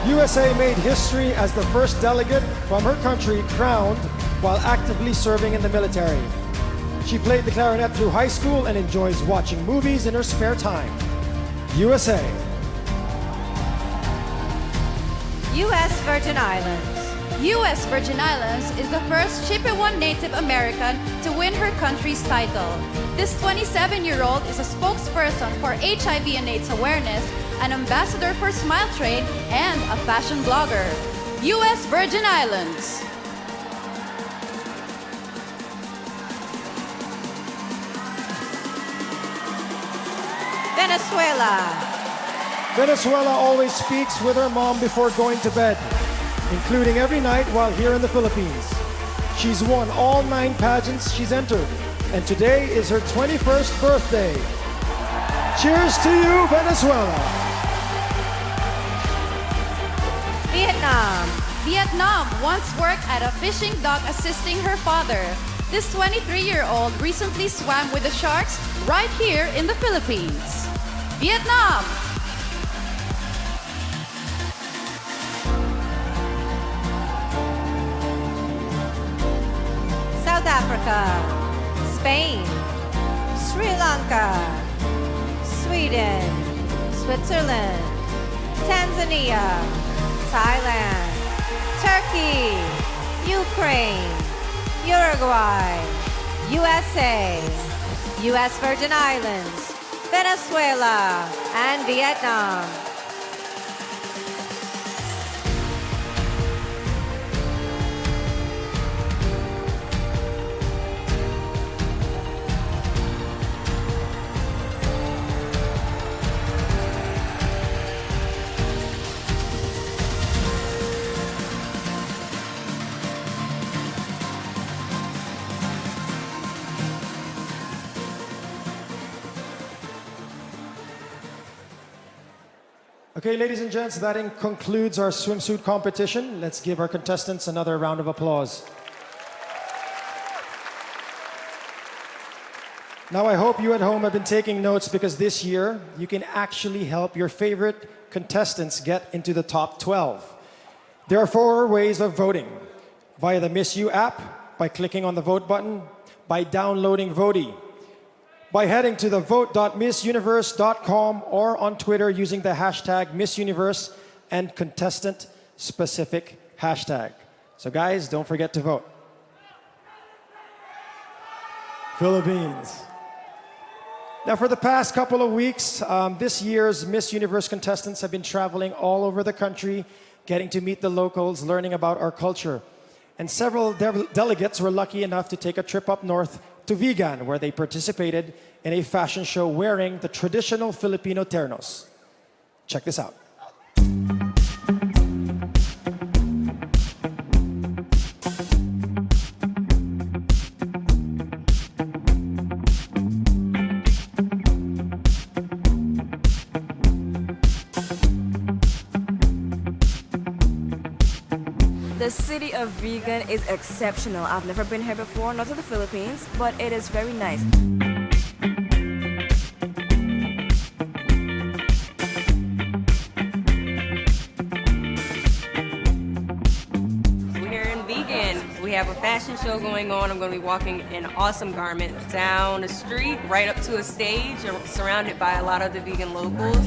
Speaker 5: USA made history as the first delegate from her country crowned while actively serving in the military. She played the clarinet through high school and enjoys watching movies in her spare time. USA.
Speaker 2: U.S. Virgin Islands.
Speaker 3: U.S. Virgin Islands is the first Chippewa Native American to win her country's title. This 27-year-old is a spokesperson for HIV and AIDS awareness, an ambassador for Smile Train, and a fashion blogger. U.S. Virgin Islands.
Speaker 2: Venezuela.
Speaker 5: Venezuela always speaks with her mom before going to bed, including every night while here in the Philippines. She's won all 9 pageants she's entered, and today is her 21st birthday. Cheers to you, Venezuela!
Speaker 2: Vietnam.
Speaker 3: Vietnam once worked at a fishing dock assisting her father. This 23-year-old recently swam with the sharks right here in the Philippines. Vietnam.
Speaker 2: South Africa. Spain. Sri Lanka. Sweden. Switzerland. Tanzania. Thailand. Turkey. Ukraine. Uruguay. USA. U.S. Virgin Islands. Venezuela. And Vietnam.
Speaker 5: Okay, ladies and gents, that concludes our swimsuit competition. Let's give our contestants another round of applause. Now, I hope you at home have been taking notes because this year you can actually help your favorite contestants get into the top 12. There are 4 ways of voting: via the Miss You app, by clicking on the vote button, by downloading Voti, by heading to the vote.missuniverse.com, or on Twitter using the hashtag MissUniverse and contestant-specific hashtag. So guys, don't forget to vote. Philippines. Now, for the past couple of weeks, this year's Miss Universe contestants have been traveling all over the country, getting to meet the locals, learning about our culture. And several delegates were lucky enough to take a trip up north to Vigan, where they participated in a fashion show wearing the traditional Filipino ternos. Check this out.
Speaker 6: The city of Vigan is exceptional. I've never been here before, not to the Philippines, but it is very nice.
Speaker 7: We're here in Vigan. We have a fashion show going on. I'm going to be walking in awesome garments down the street, right up to a stage, surrounded by a lot of the Vigan locals.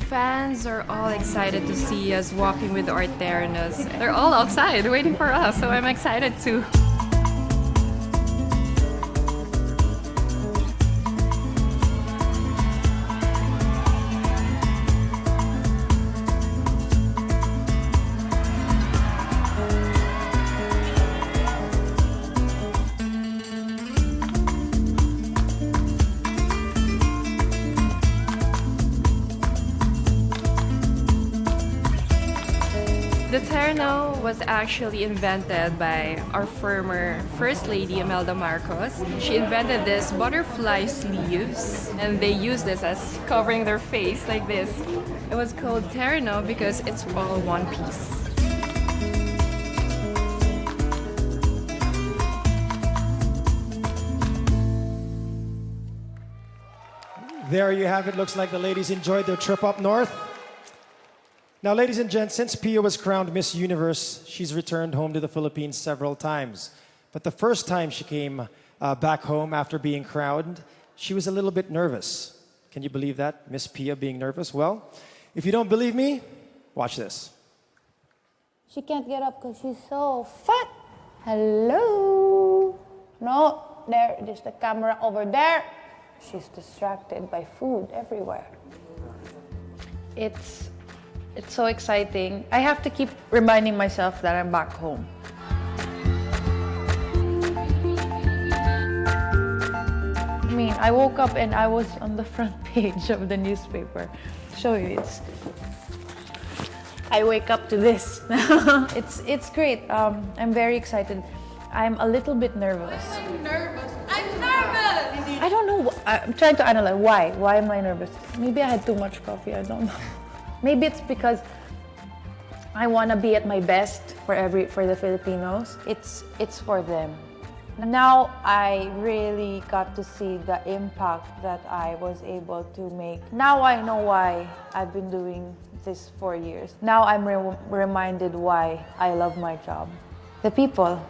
Speaker 8: Fans are all excited to see us walking with our ternos. They're all outside waiting for us, so I'm excited too. Terno was actually invented by our former First Lady Imelda Marcos. She invented this butterfly sleeves and they use this as covering their face like this. It was called Terno because it's all one piece.
Speaker 5: There you have it. Looks like the ladies enjoyed their trip up north. Now, ladies and gents, since Pia was crowned Miss Universe, she's returned home to the Philippines several times. But the first time she came back home after being crowned, she was a little bit nervous. Can you believe that, Miss Pia being nervous? Well, if you don't believe me, watch this.
Speaker 9: She can't get up because she's so fat. Hello? No, there's the camera over there. She's distracted by food everywhere.
Speaker 10: It's so exciting. I have to keep reminding myself that I'm back home. I mean, I woke up and I was on the front page of the newspaper. Show you, I wake up to this. It's great. I'm very excited. I'm a little bit nervous.
Speaker 4: I'm nervous.
Speaker 10: I don't know. I'm trying to analyze why. Why am I nervous? Maybe I had too much coffee. I don't know. Maybe it's because I want to be at my best for the Filipinos. It's for them. Now I really got to see the impact that I was able to make. Now I know why I've been doing this for years. Now I'm reminded why I love my job. The people.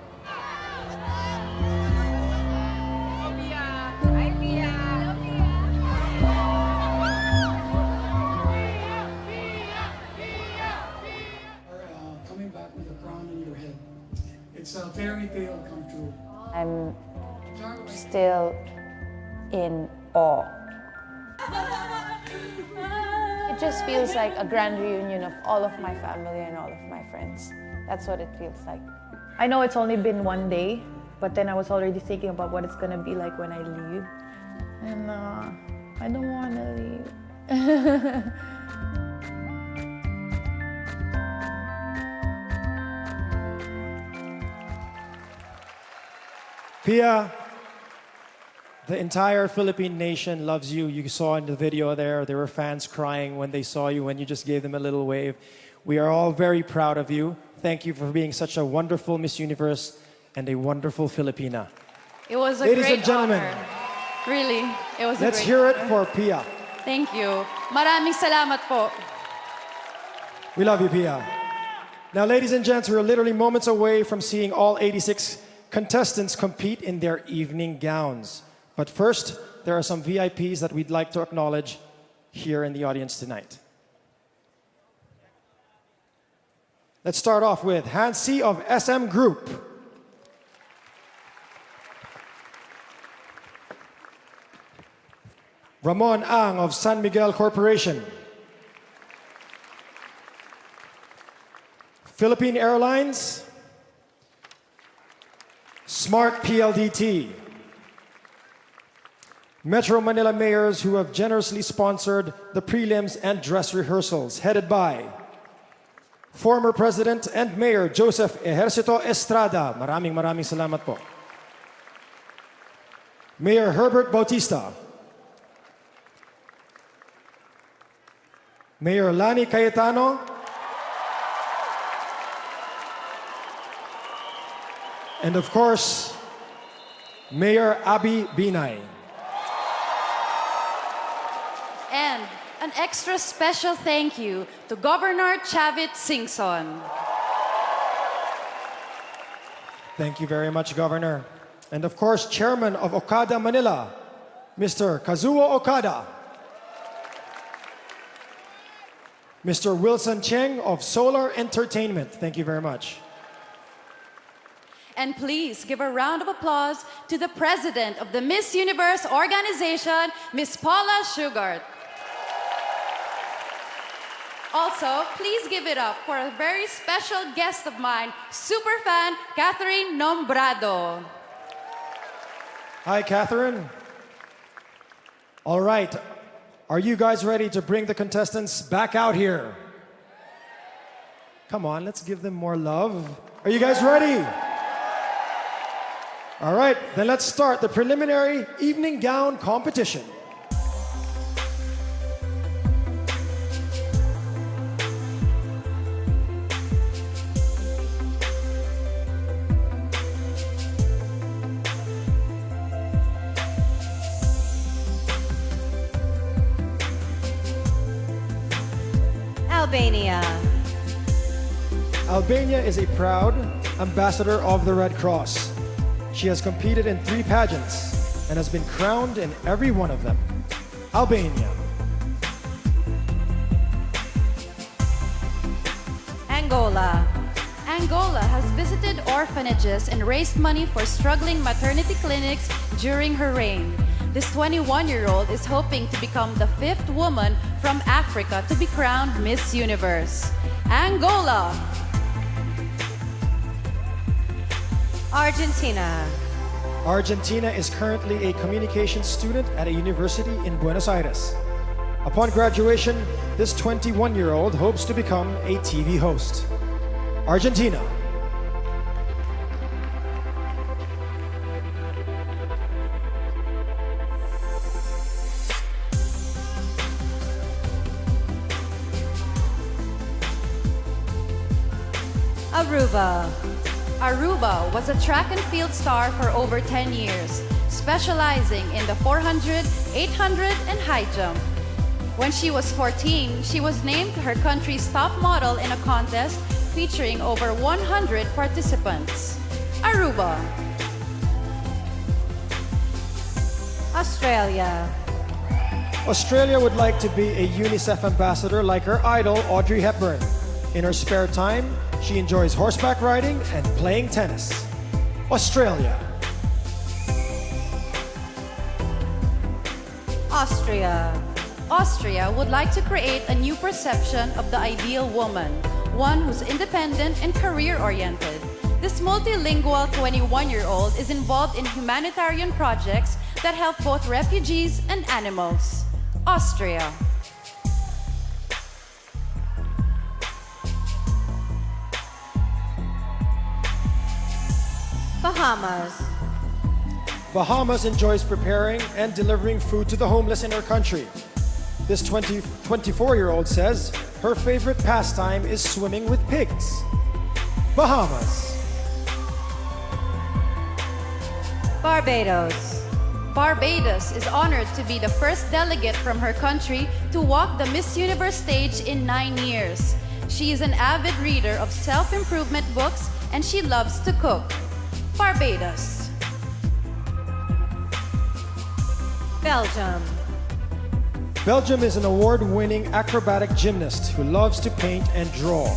Speaker 11: It's a fairy tale come true.
Speaker 9: I'm still in awe. It just feels like a grand reunion of all of my family and all of my friends. That's what it feels like.
Speaker 10: I know it's only been one day, but then I was already thinking about what it's gonna be like when I leave. And I don't wanna leave.
Speaker 5: Pia, the entire Philippine nation loves you. You saw in the video there were fans crying when they saw you, when you just gave them a little wave. We are all very proud of you. Thank you for being such a wonderful Miss Universe and a wonderful Filipina.
Speaker 3: It was a
Speaker 5: Ladies
Speaker 3: great
Speaker 5: and gentlemen,
Speaker 3: honor. Really, it was
Speaker 5: let's
Speaker 3: a great
Speaker 5: hear it
Speaker 3: honor.
Speaker 5: for Pia.
Speaker 3: Thank you. Maraming salamat po.
Speaker 5: We love you, Pia. Now, ladies and gents, we're literally moments away from seeing all 86 contestants compete in their evening gowns. But first, there are some VIPs that we'd like to acknowledge here in the audience tonight. Let's start off with Hansi of SM Group. Ramon Ang of San Miguel Corporation. Philippine Airlines. Smart PLDT. Metro Manila mayors who have generously sponsored the prelims and dress rehearsals, headed by former President and Mayor Joseph Ejercito Estrada. Maraming salamat po. Mayor Herbert Bautista. Mayor Lani Cayetano. And of course, Mayor Abby Binay.
Speaker 3: And an extra special thank you to Governor Chavit Singson.
Speaker 5: Thank you very much, Governor. And of course, Chairman of Okada Manila, Mr. Kazuo Okada. Mr. Wilson Cheng of Solar Entertainment. Thank you very much.
Speaker 3: And please give a round of applause to the president of the Miss Universe organization, Miss Paula Sugart. Also, please give it up for a very special guest of mine, superfan Catherine Nombrado.
Speaker 5: Hi, Catherine. All right. Are you guys ready to bring the contestants back out here? Come on, let's give them more love. Are you guys ready? All right, then let's start the preliminary evening gown competition.
Speaker 2: Albania.
Speaker 5: Albania is a proud ambassador of the Red Cross. She has competed in 3 pageants and has been crowned in every one of them. Albania.
Speaker 2: Angola.
Speaker 3: Angola has visited orphanages and raised money for struggling maternity clinics during her reign. This 21-year-old is hoping to become the 5th woman from Africa to be crowned Miss Universe. Angola.
Speaker 2: Argentina.
Speaker 5: Argentina is currently a communications student at a university in Buenos Aires. Upon graduation, this 21-year-old hopes to become a TV host. Argentina.
Speaker 2: Aruba.
Speaker 3: Aruba was a track and field star for over 10 years, specializing in the 400, 800, and high jump. When she was 14, she was named her country's top model in a contest featuring over 100 participants. Aruba.
Speaker 2: Australia.
Speaker 5: Australia would like to be a UNICEF ambassador like her idol, Audrey Hepburn. In her spare time, she enjoys horseback riding and playing tennis. Australia.
Speaker 2: Austria.
Speaker 3: Austria would like to create a new perception of the ideal woman, one who's independent and career-oriented. This multilingual 21-year-old is involved in humanitarian projects that help both refugees and animals. Austria.
Speaker 2: Bahamas.
Speaker 5: Bahamas enjoys preparing and delivering food to the homeless in her country. This 24-year-old says her favorite pastime is swimming with pigs. Bahamas.
Speaker 2: Barbados.
Speaker 3: Barbados is honored to be the first delegate from her country to walk the Miss Universe stage in 9 years. She is an avid reader of self-improvement books and she loves to cook. Barbados.
Speaker 2: Belgium.
Speaker 5: Belgium is an award-winning acrobatic gymnast who loves to paint and draw.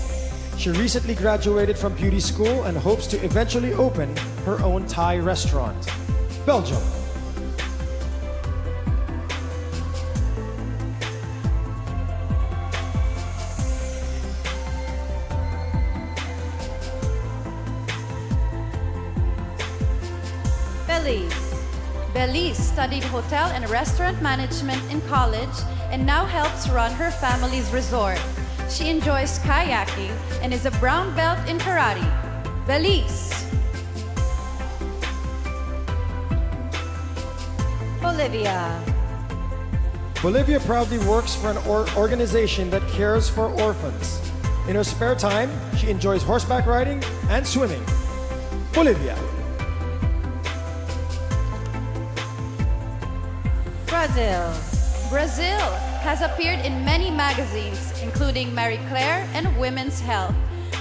Speaker 5: She recently graduated from beauty school and hopes to eventually open her own Thai restaurant. Belgium.
Speaker 2: Belize.
Speaker 3: Belize studied hotel and restaurant management in college and now helps run her family's resort. She enjoys kayaking and is a brown belt in karate. Belize.
Speaker 2: Bolivia.
Speaker 5: Bolivia proudly works for an organization that cares for orphans. In her spare time, she enjoys horseback riding and swimming. Bolivia.
Speaker 2: Brazil.
Speaker 3: Brazil has appeared in many magazines, including Marie Claire and Women's Health.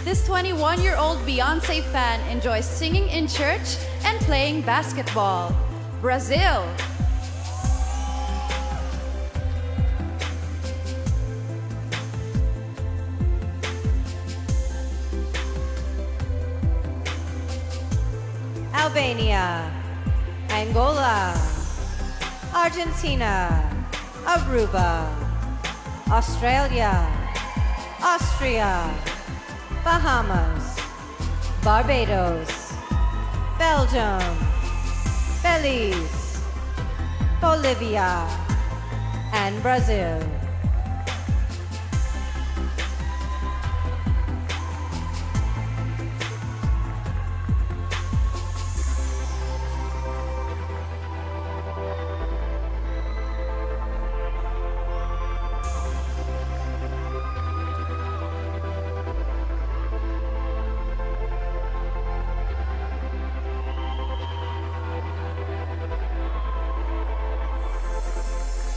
Speaker 3: This 21-year-old Beyoncé fan enjoys singing in church and playing basketball. Brazil.
Speaker 2: Albania. Angola. Argentina. Aruba. Australia. Austria. Bahamas. Barbados. Belgium. Belize. Bolivia. And Brazil.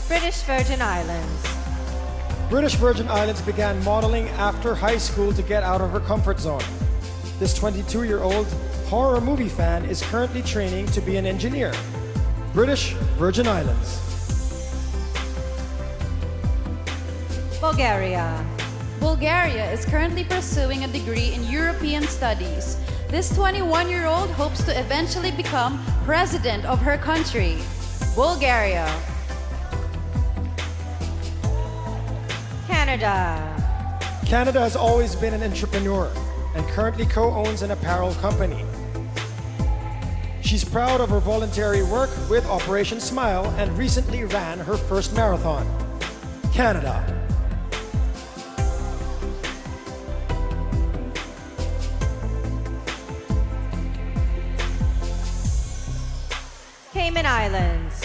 Speaker 2: British Virgin Islands.
Speaker 5: British Virgin Islands began modeling after high school to get out of her comfort zone. This 22-year-old horror movie fan is currently training to be an engineer. British Virgin Islands.
Speaker 2: Bulgaria.
Speaker 3: Bulgaria is currently pursuing a degree in European Studies. This 21-year-old hopes to eventually become president of her country. Bulgaria.
Speaker 2: Canada.
Speaker 5: Canada has always been an entrepreneur and currently co-owns an apparel company. She's proud of her voluntary work with Operation Smile and recently ran her first marathon. Canada.
Speaker 2: Cayman Islands.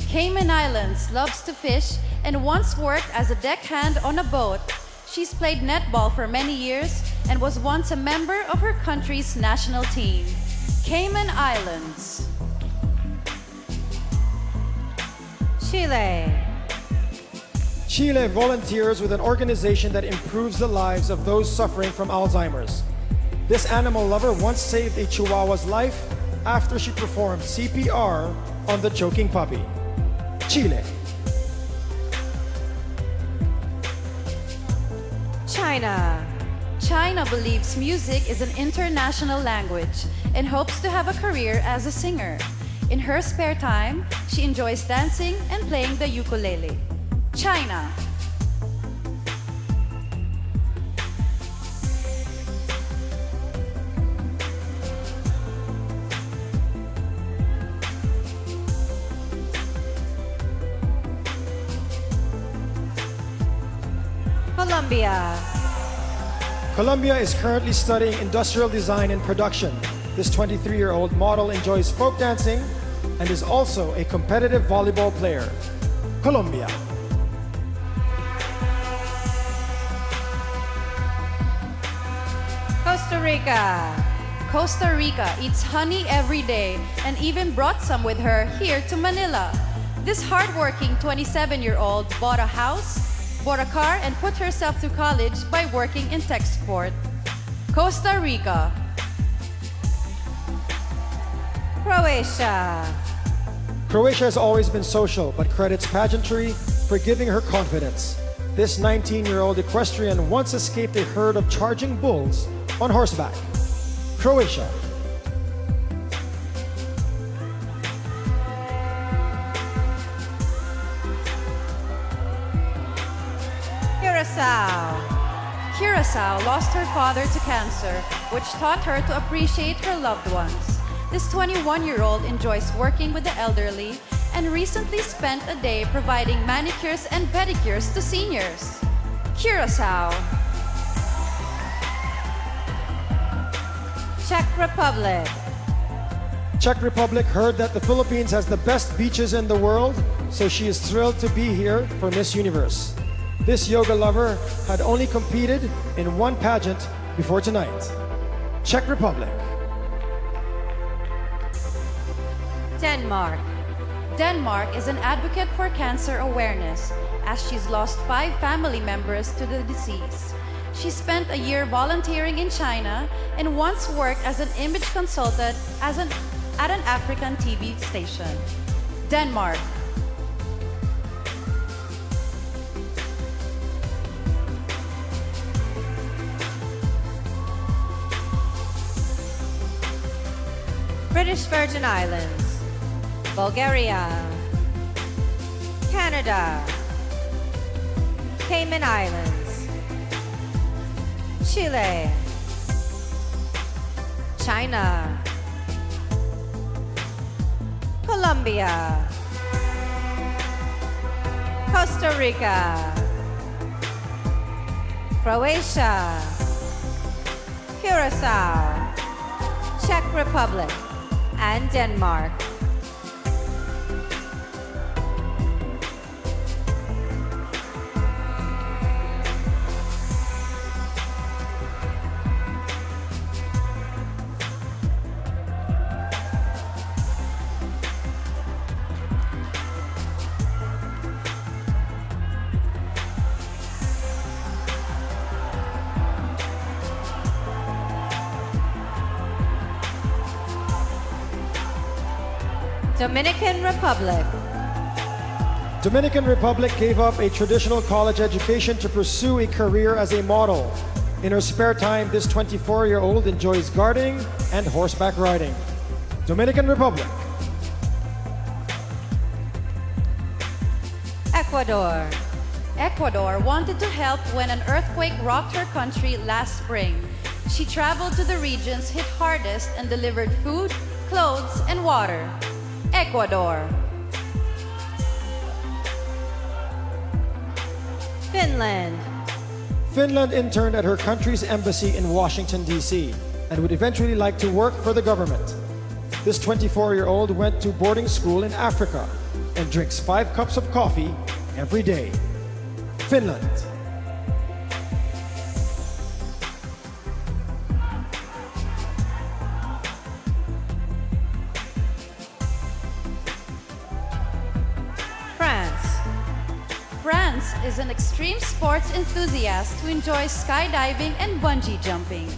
Speaker 3: Cayman Islands loves to fish and once worked as a deckhand on a boat. She's played netball for many years and was once a member of her country's national team. Cayman Islands.
Speaker 2: Chile.
Speaker 5: Chile volunteers with an organization that improves the lives of those suffering from Alzheimer's. This animal lover once saved a Chihuahua's life after she performed CPR on the choking puppy. Chile.
Speaker 2: China.
Speaker 3: China believes music is an international language and hopes to have a career as a singer. In her spare time, she enjoys dancing and playing the ukulele. China.
Speaker 2: Colombia.
Speaker 5: Colombia is currently studying industrial design and production. This 23-year-old model enjoys folk dancing and is also a competitive volleyball player. Colombia.
Speaker 2: Costa Rica.
Speaker 3: Costa Rica eats honey every day and even brought some with her here to Manila. This hardworking 27-year-old bought a house, bought a car, and put herself through college by working in tech support. Costa Rica.
Speaker 2: Croatia.
Speaker 5: Croatia has always been social, but credits pageantry for giving her confidence. This 19-year-old equestrian once escaped a herd of charging bulls on horseback. Croatia.
Speaker 2: Curacao.
Speaker 3: Curacao lost her father to cancer, which taught her to appreciate her loved ones. This 21-year-old enjoys working with the elderly and recently spent a day providing manicures and pedicures to seniors. Curacao.
Speaker 2: Czech Republic.
Speaker 5: Czech Republic heard that the Philippines has the best beaches in the world, so she is thrilled to be here for Miss Universe. This yoga lover had only competed in one pageant before tonight. Czech Republic.
Speaker 2: Denmark.
Speaker 3: Denmark is an advocate for cancer awareness as she's lost 5 family members to the disease. She spent a year volunteering in China and once worked as an image consultant at an African TV station. Denmark.
Speaker 2: British Virgin Islands. Bulgaria. Canada. Cayman Islands. Chile. China. Colombia. Costa Rica. Croatia. Curacao. Czech Republic. And Denmark. Dominican Republic.
Speaker 5: Dominican Republic gave up a traditional college education to pursue a career as a model. In her spare time, this 24-year-old enjoys gardening and horseback riding. Dominican Republic.
Speaker 2: Ecuador.
Speaker 3: Ecuador wanted to help when an earthquake rocked her country last spring. She traveled to the regions hit hardest and delivered food, clothes, and water. Ecuador.
Speaker 2: Finland.
Speaker 5: Finland interned at her country's embassy in Washington, D.C., and would eventually like to work for the government. This 24-year-old went to boarding school in Africa and drinks 5 cups of coffee every day. Finland.
Speaker 2: France.
Speaker 3: France is an extreme sports enthusiast who enjoys skydiving and bungee jumping.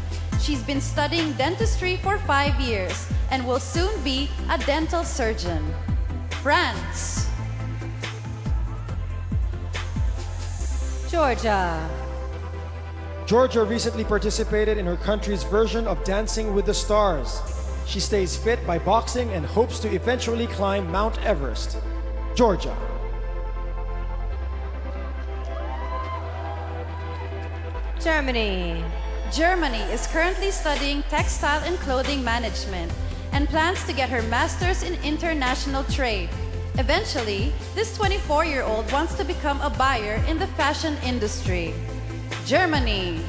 Speaker 3: She's been studying dentistry for 5 years and will soon be a dental surgeon. France.
Speaker 2: Georgia.
Speaker 5: Georgia recently participated in her country's version of Dancing with the Stars. She stays fit by boxing and hopes to eventually climb Mount Everest. Georgia.
Speaker 2: Germany.
Speaker 3: Germany is currently studying textile and clothing management and plans to get her master's in international trade. Eventually, this 24-year-old wants to become a buyer in the fashion industry. Germany.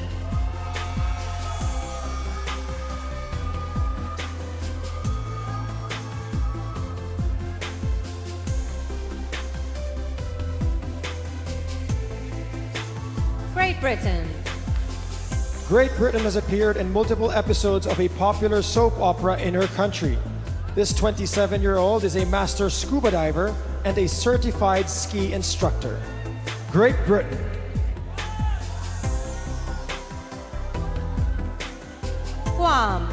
Speaker 2: Great Britain.
Speaker 5: Great Britain has appeared in multiple episodes of a popular soap opera in her country. This 27-year-old is a master scuba diver and a certified ski instructor. Great Britain.
Speaker 2: Guam.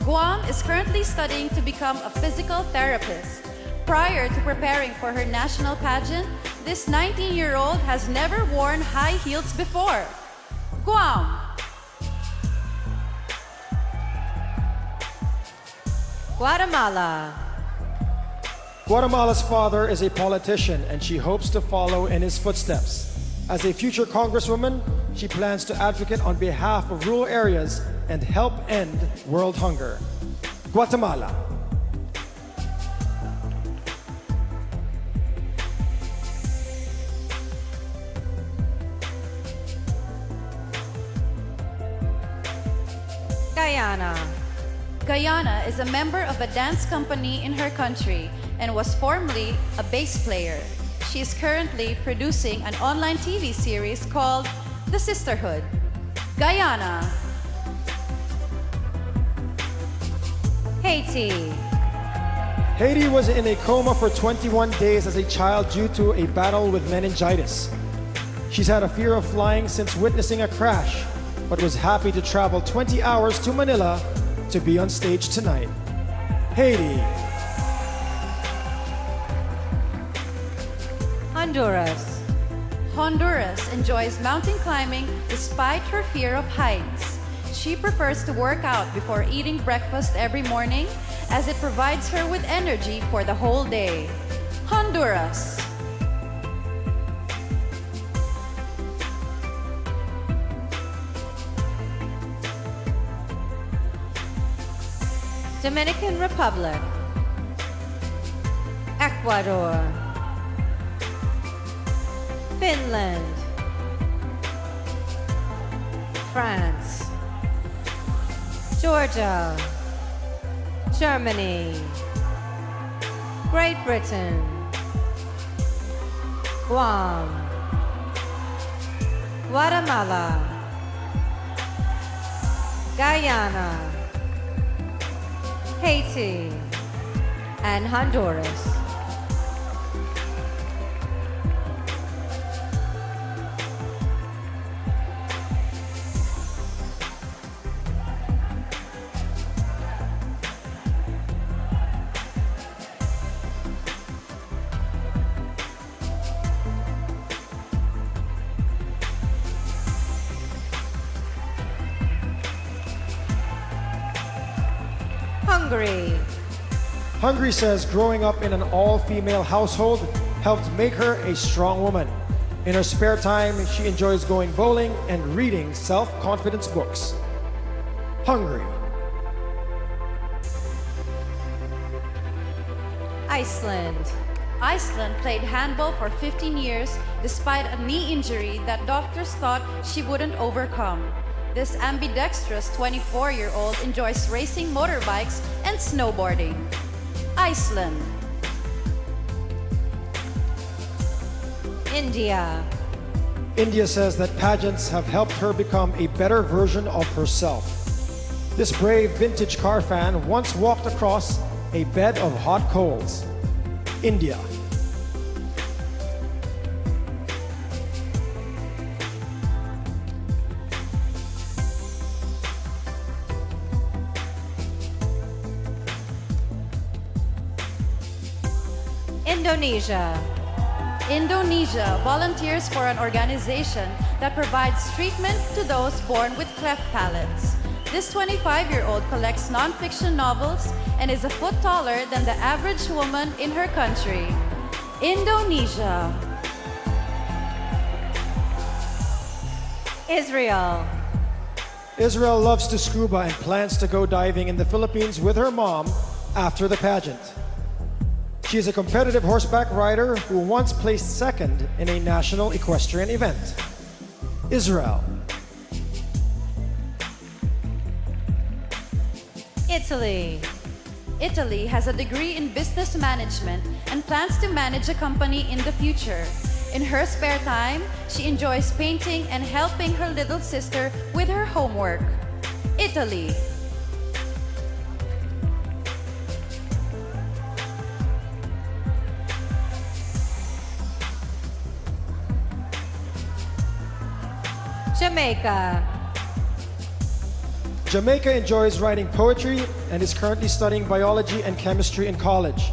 Speaker 3: Guam is currently studying to become a physical therapist. Prior to preparing for her national pageant, this 19-year-old has never worn high heels before. Guam.
Speaker 2: Guatemala.
Speaker 5: Guatemala's father is a politician and she hopes to follow in his footsteps. As a future congresswoman, she plans to advocate on behalf of rural areas and help end world hunger. Guatemala.
Speaker 2: Guyana.
Speaker 3: Guyana is a member of a dance company in her country and was formerly a bass player. She is currently producing an online TV series called The Sisterhood. Guyana.
Speaker 2: Haiti.
Speaker 5: Haiti was in a coma for 21 days as a child due to a battle with meningitis. She's had a fear of flying since witnessing a crash, but was happy to travel 20 hours to Manila to be on stage tonight. Haiti.
Speaker 2: Honduras.
Speaker 3: Honduras enjoys mountain climbing despite her fear of heights. She prefers to work out before eating breakfast every morning as it provides her with energy for the whole day. Honduras.
Speaker 2: Dominican Republic. Ecuador. Finland. France. Georgia. Germany. Great Britain. Guam. Guatemala. Guyana. Haiti, and Honduras. Hungary.
Speaker 5: Hungary says growing up in an all-female household helped make her a strong woman. In her spare time, she enjoys going bowling and reading self-confidence books. Hungary.
Speaker 2: Iceland.
Speaker 3: Iceland played handball for 15 years despite a knee injury that doctors thought she wouldn't overcome. This ambidextrous 24-year-old enjoys racing motorbikes and snowboarding. Iceland.
Speaker 2: India.
Speaker 5: India says that pageants have helped her become a better version of herself. This brave vintage car fan once walked across a bed of hot coals. India.
Speaker 2: Indonesia.
Speaker 3: Indonesia volunteers for an organization that provides treatment to those born with cleft palates. This 25-year-old collects non-fiction novels and is a foot taller than the average woman in her country. Indonesia.
Speaker 2: Israel.
Speaker 5: Israel loves to scuba and plans to go diving in the Philippines with her mom after the pageant. She is a competitive horseback rider who once placed second in a national equestrian event. Israel.
Speaker 2: Italy.
Speaker 3: Italy has a degree in business management and plans to manage a company in the future. In her spare time, she enjoys painting and helping her little sister with her homework. Italy.
Speaker 2: Jamaica.
Speaker 5: Jamaica enjoys writing poetry and is currently studying biology and chemistry in college.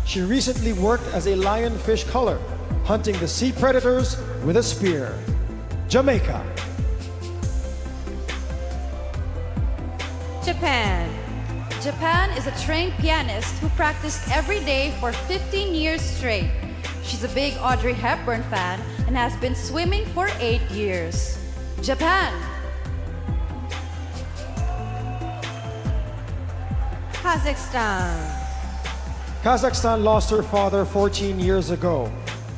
Speaker 5: She recently worked as a lionfish culler, hunting the sea predators with a spear. Jamaica.
Speaker 2: Japan.
Speaker 3: Japan is a trained pianist who practiced every day for 15 years straight. She's a big Audrey Hepburn fan and has been swimming for 8 years. Japan.
Speaker 2: Kazakhstan.
Speaker 5: Kazakhstan lost her father 14 years ago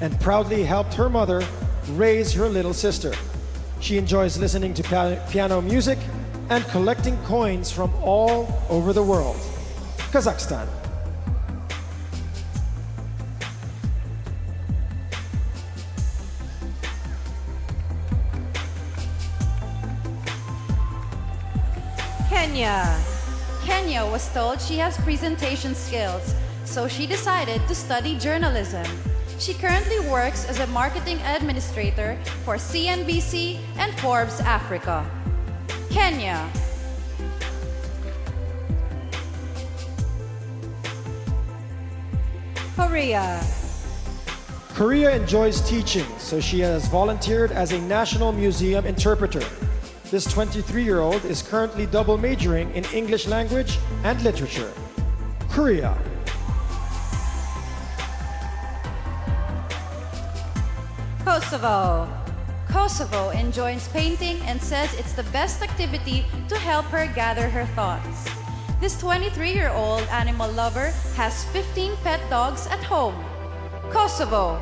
Speaker 5: and proudly helped her mother raise her little sister. She enjoys listening to piano music and collecting coins from all over the world. Kazakhstan.
Speaker 2: Kenya.
Speaker 3: Kenya was told she has presentation skills, so she decided to study journalism. She currently works as a marketing administrator for CNBC and Forbes Africa. Kenya.
Speaker 2: Korea.
Speaker 5: Korea enjoys teaching, so she has volunteered as a National Museum interpreter. This 23-year-old is currently double majoring in English language and literature. Korea.
Speaker 2: Kosovo.
Speaker 3: Kosovo enjoys painting and says it's the best activity to help her gather her thoughts. This 23-year-old animal lover has 15 pet dogs at home. Kosovo.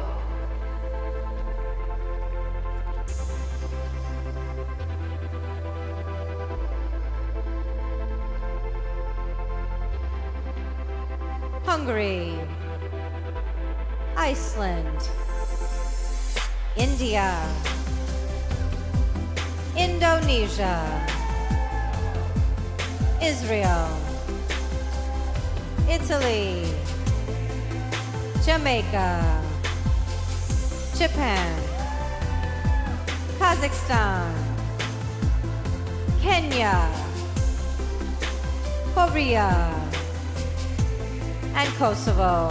Speaker 2: Hungary. Iceland. India. Indonesia. Israel. Italy. Jamaica. Japan. Kazakhstan. Kenya. Korea. And Kosovo.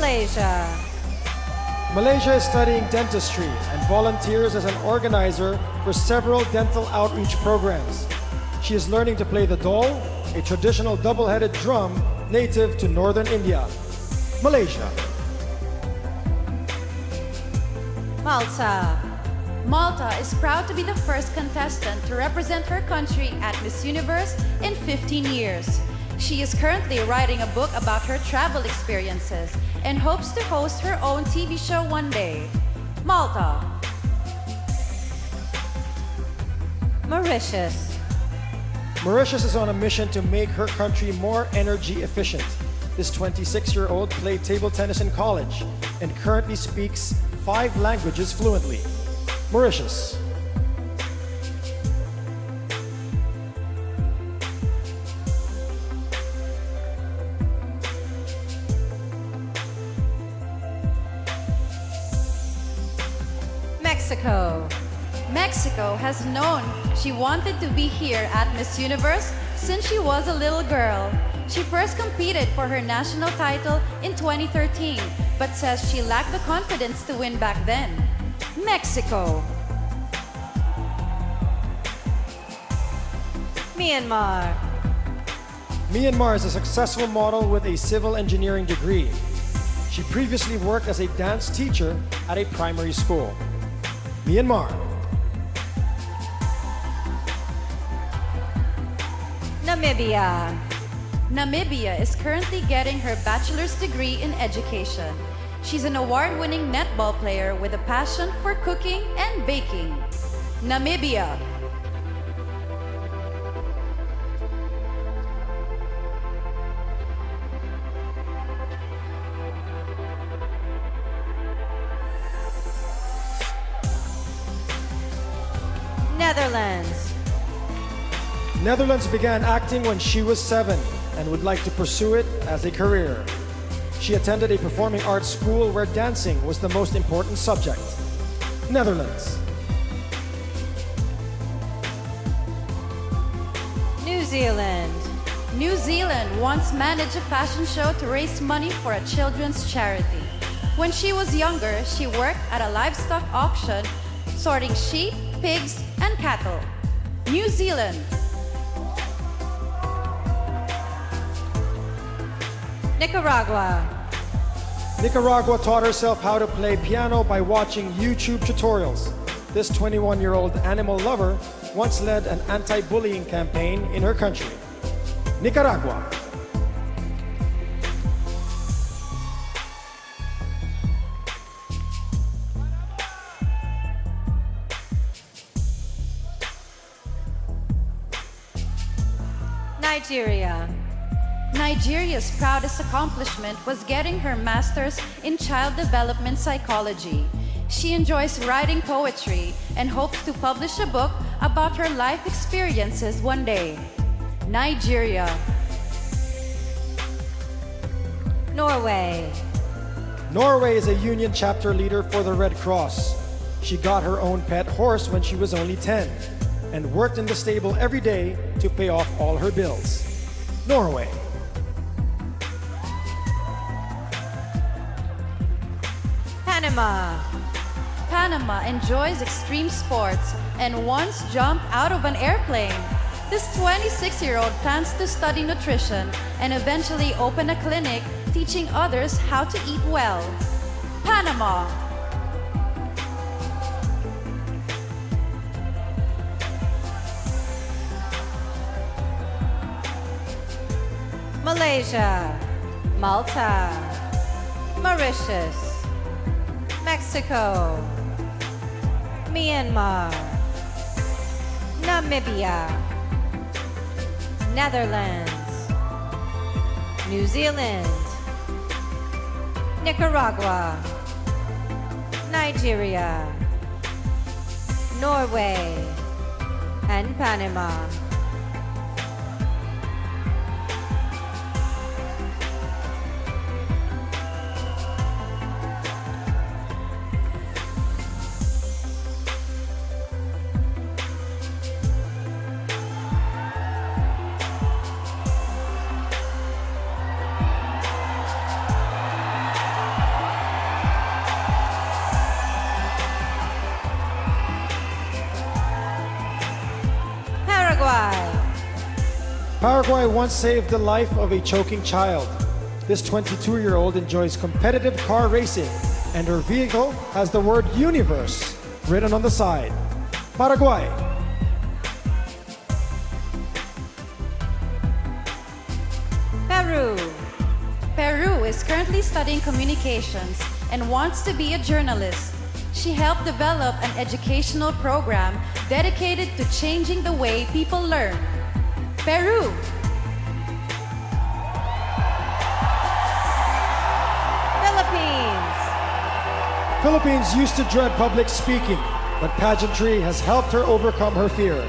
Speaker 2: Malaysia.
Speaker 5: Malaysia is studying dentistry and volunteers as an organizer for several dental outreach programs. She is learning to play the dol, a traditional double-headed drum native to northern India. Malaysia.
Speaker 2: Malta.
Speaker 3: Malta is proud to be the first contestant to represent her country at Miss Universe in 15 years. She is currently writing a book about her travel experiences and hopes to host her own TV show one day. Malta.
Speaker 2: Mauritius.
Speaker 5: Mauritius is on a mission to make her country more energy efficient. This 26-year-old played table tennis in college and currently speaks 5 languages fluently. Mauritius.
Speaker 2: Mexico.
Speaker 3: Mexico has known she wanted to be here at Miss Universe since she was a little girl. She first competed for her national title in 2013, but says she lacked the confidence to win back then. Mexico.
Speaker 2: Myanmar.
Speaker 5: Myanmar is a successful model with a civil engineering degree. She previously worked as a dance teacher at a primary school. Myanmar.
Speaker 2: Namibia.
Speaker 3: Namibia is currently getting her bachelor's degree in education. She's an award-winning netball player with a passion for cooking and baking. Namibia.
Speaker 2: Netherlands.
Speaker 5: Netherlands began acting when she was 7 and would like to pursue it as a career. She attended a performing arts school where dancing was the most important subject. Netherlands.
Speaker 2: New Zealand.
Speaker 3: New Zealand once managed a fashion show to raise money for a children's charity. When she was younger, she worked at a livestock auction, sorting sheep, pigs, and cattle. New Zealand.
Speaker 2: Nicaragua.
Speaker 5: Nicaragua taught herself how to play piano by watching YouTube tutorials. This 21-year-old animal lover once led an anti-bullying campaign in her country. Nicaragua.
Speaker 2: Nigeria.
Speaker 3: Nigeria's proudest accomplishment was getting her master's in child development psychology. She enjoys writing poetry and hopes to publish a book about her life experiences one day. Nigeria.
Speaker 2: Norway.
Speaker 5: Norway is a union chapter leader for the Red Cross. She got her own pet horse when she was only 10 and worked in the stable every day to pay off all her bills. Norway.
Speaker 2: Panama.
Speaker 3: Panama enjoys extreme sports and once jumped out of an airplane. This 26-year-old plans to study nutrition and eventually open a clinic teaching others how to eat well. Panama.
Speaker 2: Malaysia. Malta. Mauritius. Mexico. Myanmar. Namibia. Netherlands. New Zealand. Nicaragua. Nigeria. Norway. And Panama.
Speaker 5: Paraguay once saved the life of a choking child. This 22-year-old enjoys competitive car racing, and her vehicle has the word Universe written on the side. Paraguay.
Speaker 2: Peru.
Speaker 3: Peru is currently studying communications and wants to be a journalist. She helped develop an educational program dedicated to changing the way people learn. Peru.
Speaker 2: Philippines.
Speaker 5: Philippines used to dread public speaking, but pageantry has helped her overcome her fear.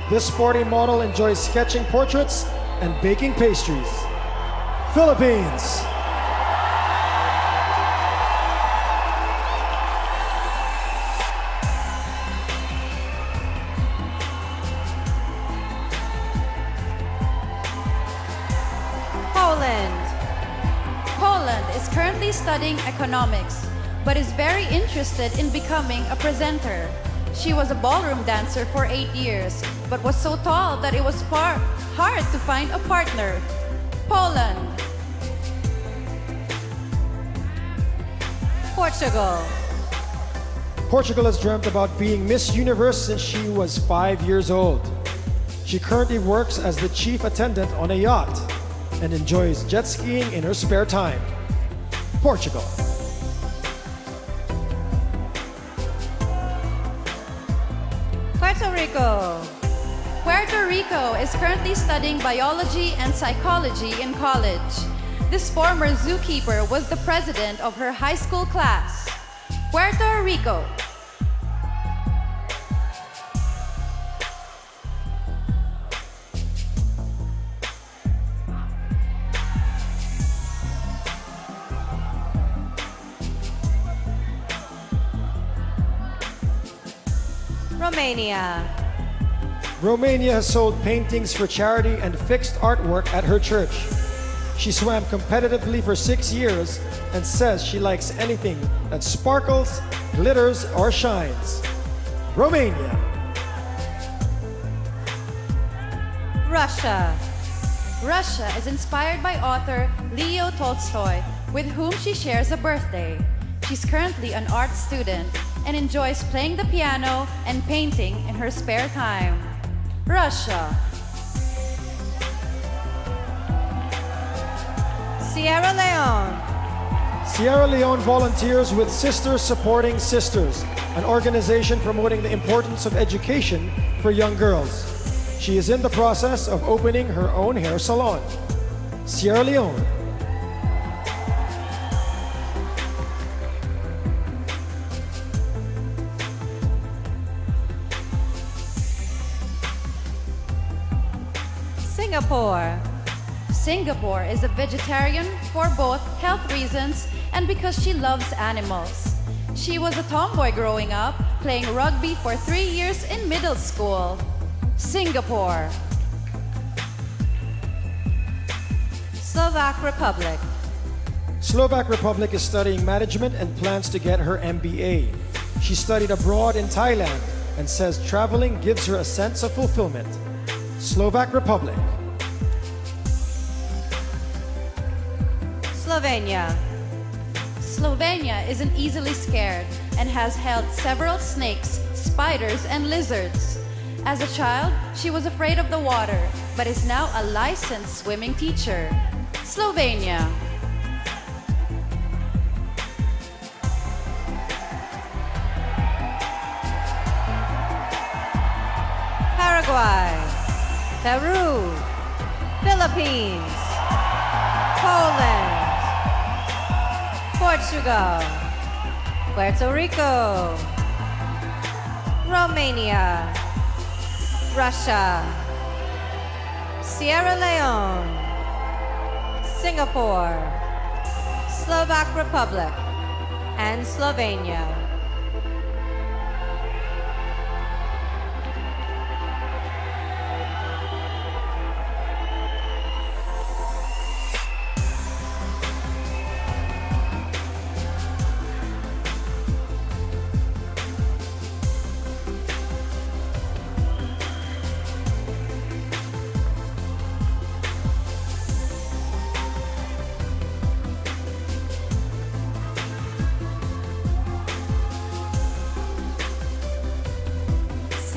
Speaker 5: This sporty model enjoys sketching portraits and baking pastries. Philippines.
Speaker 2: Poland.
Speaker 3: Poland is currently studying economics, but is very interested in becoming a presenter. She was a ballroom dancer for 8 years, but was so tall that it was hard to find a partner. Poland.
Speaker 2: Portugal.
Speaker 5: Portugal has dreamt about being Miss Universe since she was 5 years old. She currently works as the chief attendant on a yacht and enjoys jet skiing in her spare time. Portugal.
Speaker 2: Puerto Rico.
Speaker 3: Puerto Rico is currently studying biology and psychology in college. This former zookeeper was the president of her high school class. Puerto Rico.
Speaker 2: Romania.
Speaker 5: Romania has sold paintings for charity and fixed artwork at her church. She swam competitively for 6 years and says she likes anything that sparkles, glitters, or shines. Romania.
Speaker 2: Russia.
Speaker 3: Russia is inspired by author Leo Tolstoy, with whom she shares a birthday. She's currently an art student and enjoys playing the piano and painting in her spare time. Russia.
Speaker 2: Sierra Leone.
Speaker 5: Sierra Leone volunteers with Sisters Supporting Sisters, an organization promoting the importance of education for young girls. She is in the process of opening her own hair salon. Sierra Leone.
Speaker 2: Singapore.
Speaker 3: Singapore is a vegetarian for both health reasons and because she loves animals. She was a tomboy growing up, playing rugby for 3 years in middle school. Singapore.
Speaker 2: Slovak Republic.
Speaker 5: Slovak Republic is studying management and plans to get her MBA. She studied abroad in Thailand and says traveling gives her a sense of fulfillment. Slovak Republic.
Speaker 2: Slovenia.
Speaker 3: Slovenia isn't easily scared and has held several snakes, spiders, and lizards. As a child, she was afraid of the water, but is now a licensed swimming teacher. Slovenia.
Speaker 2: Paraguay. Peru. Philippines. Poland. Portugal. Puerto Rico. Romania. Russia. Sierra Leone. Singapore. Slovak Republic. And Slovenia.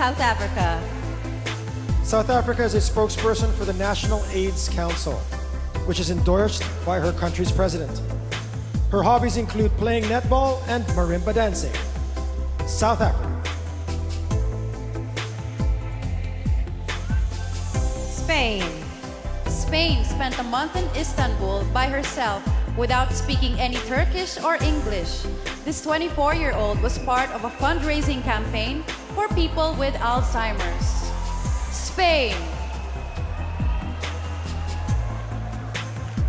Speaker 2: South Africa.
Speaker 5: South Africa is a spokesperson for the National AIDS Council, which is endorsed by her country's president. Her hobbies include playing netball and marimba dancing. South Africa.
Speaker 2: Spain.
Speaker 3: Spain spent a month in Istanbul by herself without speaking any Turkish or English. This 24-year-old was part of a fundraising campaign for people with Alzheimer's. Spain.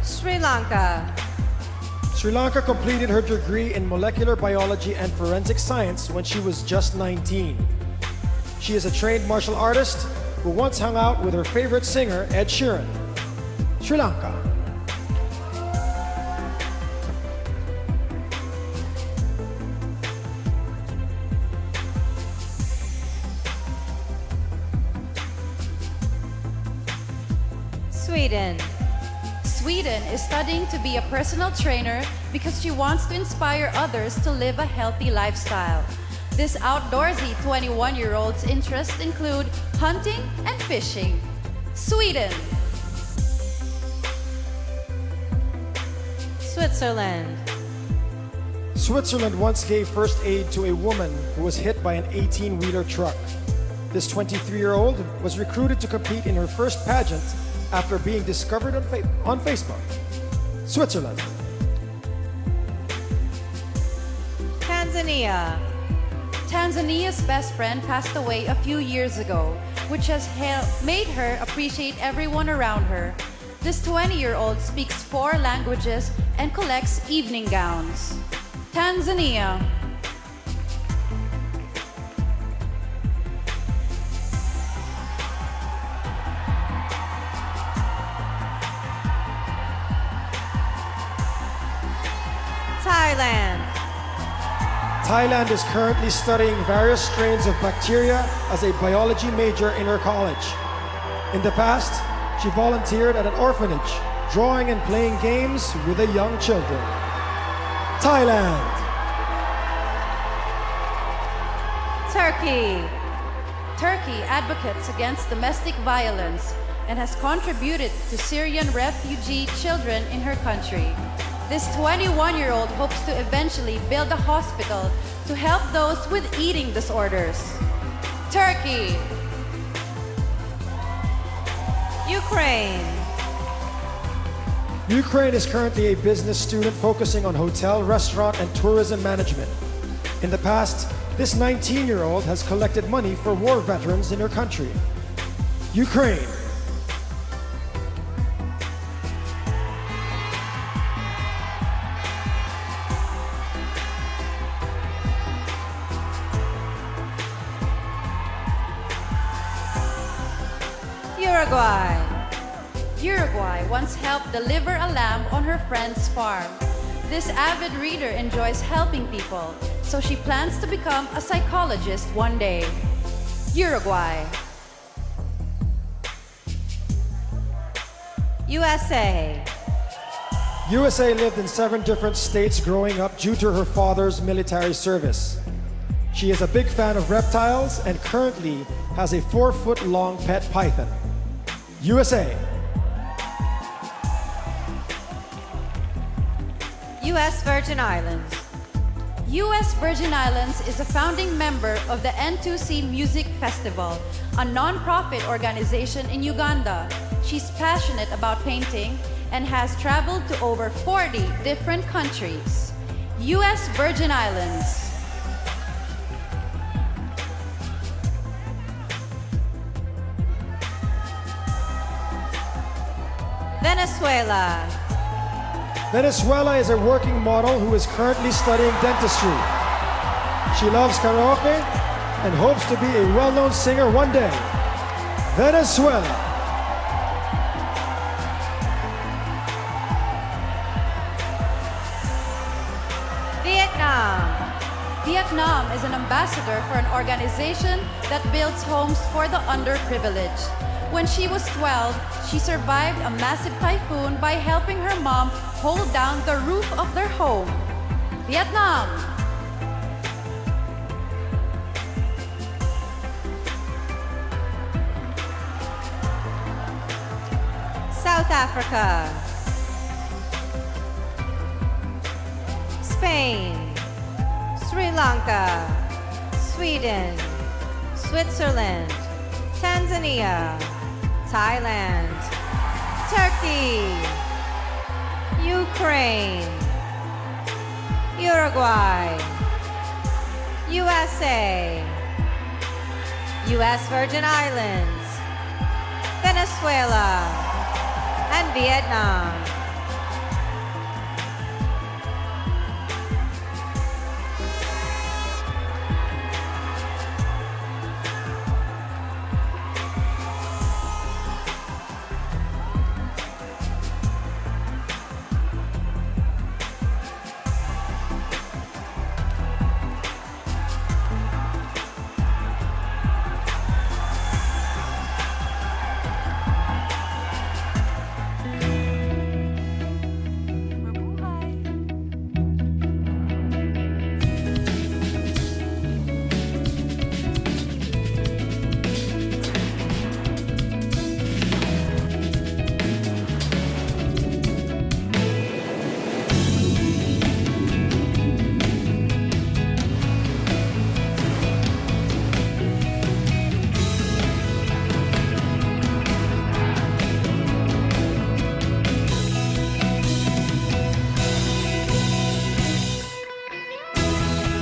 Speaker 2: Sri Lanka.
Speaker 5: Sri Lanka completed her degree in molecular biology and forensic science when she was just 19. She is a trained martial artist who once hung out with her favorite singer, Ed Sheeran. Sri Lanka.
Speaker 2: Sweden.
Speaker 3: Sweden is studying to be a personal trainer because she wants to inspire others to live a healthy lifestyle. This outdoorsy 21-year-old's interests include hunting and fishing. Sweden.
Speaker 2: Switzerland.
Speaker 5: Switzerland once gave first aid to a woman who was hit by an 18-wheeler truck. This 23-year-old was recruited to compete in her first pageant after being discovered on Facebook. Switzerland.
Speaker 2: Tanzania.
Speaker 3: Tanzania's best friend passed away a few years ago, which has made her appreciate everyone around her. This 20-year-old speaks 4 languages and collects evening gowns. Tanzania.
Speaker 2: Thailand.
Speaker 5: Thailand is currently studying various strains of bacteria as a biology major in her college. In the past, she volunteered at an orphanage, drawing and playing games with the young children. Thailand.
Speaker 2: Turkey.
Speaker 3: Turkey advocates against domestic violence and has contributed to Syrian refugee children in her country. This 21-year-old hopes to eventually build a hospital to help those with eating disorders. Turkey.
Speaker 2: Ukraine.
Speaker 5: Ukraine is currently a business student focusing on hotel, restaurant, and tourism management. In the past, this 19-year-old has collected money for war veterans in her country. Ukraine.
Speaker 2: Uruguay.
Speaker 3: Uruguay once helped deliver a lamb on her friend's farm. This avid reader enjoys helping people, so she plans to become a psychologist one day. Uruguay.
Speaker 2: USA.
Speaker 5: USA lived in 7 different states growing up due to her father's military service. She is a big fan of reptiles and currently has a 4-foot-long pet python. USA.
Speaker 2: U.S. Virgin Islands.
Speaker 3: U.S. Virgin Islands is a founding member of the N2C Music Festival, a non-profit organization in Uganda. She's passionate about painting and has traveled to over 40 different countries. U.S. Virgin Islands.
Speaker 2: Venezuela.
Speaker 5: Venezuela is a working model who is currently studying dentistry. She loves karaoke and hopes to be a well-known singer one day. Venezuela.
Speaker 2: Vietnam.
Speaker 3: Vietnam is an ambassador for an organization that builds homes for the underprivileged. When she was 12, she survived a massive typhoon by helping her mom hold down the roof of their home. Vietnam.
Speaker 2: South Africa, Spain, Sri Lanka, Sweden, Switzerland, Tanzania, Thailand, Turkey, Ukraine, Uruguay, USA, US Virgin Islands, Venezuela, and Vietnam.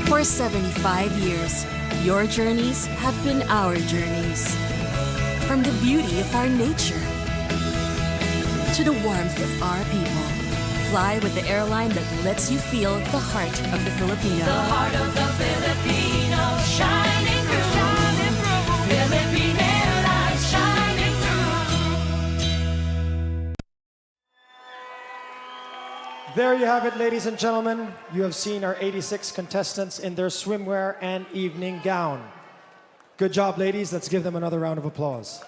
Speaker 1: For 75 years, your journeys have been our journeys. From the beauty of our nature to the warmth of our people, fly with the airline that lets you feel the heart of the Filipino.
Speaker 4: The heart of the Filipino, shining through. Philippine Airlines, shining through.
Speaker 5: There you have it, ladies and gentlemen. You have seen our 86 contestants in their swimwear and evening gown. Good job, ladies. Let's give them another round of applause.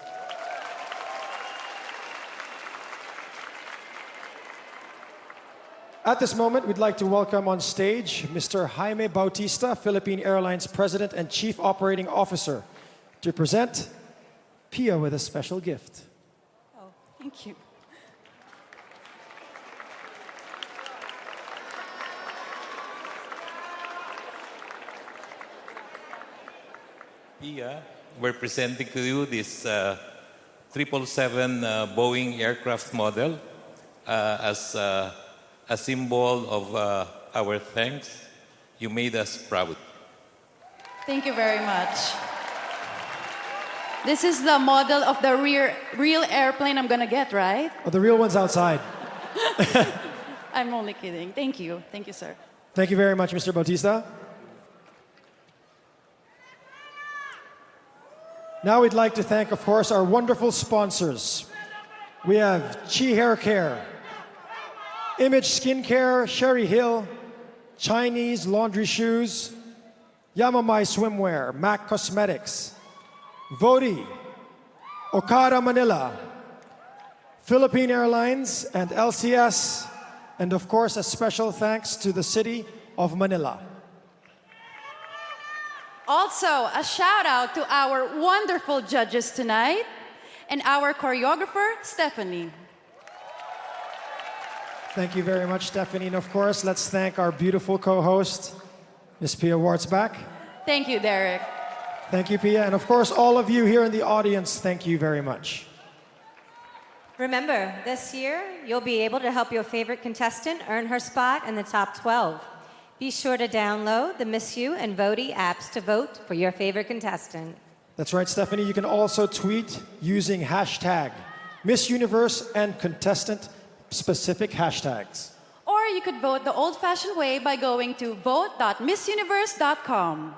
Speaker 5: At this moment, we'd like to welcome on stage Mr. Jaime Bautista, Philippine Airlines President and Chief Operating Officer, to present Pia with a special gift.
Speaker 3: Oh, thank you.
Speaker 12: Pia, we're presenting to you this 777 Boeing aircraft model as a symbol of our thanks. You made us proud.
Speaker 3: Thank you very much. This is the model of the real airplane I'm gonna get, right?
Speaker 5: Oh, the real one's outside.
Speaker 3: I'm only kidding. Thank you. Thank you, sir.
Speaker 5: Thank you very much, Mr. Bautista. Now we'd like to thank, of course, our wonderful sponsors. We have Chi Hair Care, Image Skincare, Sherry Hill, Chinese Laundry Shoes, Yamamai Swimwear, MAC Cosmetics, Vodi, Okada Manila, Philippine Airlines, and LCS, and of course, a special thanks to the City of Manila.
Speaker 3: Also, a shout out to our wonderful judges tonight and our choreographer, Stephanie.
Speaker 5: Thank you very much, Stephanie. And of course, let's thank our beautiful co-host, Ms. Pia Wartzbach.
Speaker 3: Thank you, Derek.
Speaker 5: Thank you, Pia. And of course, all of you here in the audience, thank you very much.
Speaker 2: Remember, this year, you'll be able to help your favorite contestant earn her spot in the top 12. Be sure to download the Miss You and Voti apps to vote for your favorite contestant.
Speaker 5: That's right, Stephanie. You can also tweet using hashtag Miss Universe and contestant-specific hashtags.
Speaker 3: Or you could vote the old-fashioned way by going to vote.missuniverse.com.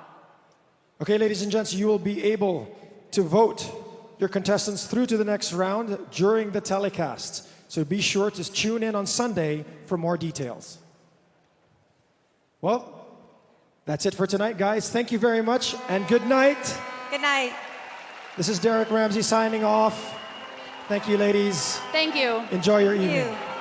Speaker 5: Okay, ladies and gents, you will be able to vote your contestants through to the next round during the telecast. So be sure to tune in on Sunday for more details. Well, that's it for tonight, guys. Thank you very much, and good night.
Speaker 2: Good night.
Speaker 5: This is Derek Ramsey signing off. Thank you, ladies.
Speaker 3: Thank you.
Speaker 5: Enjoy your evening.
Speaker 2: Thank you.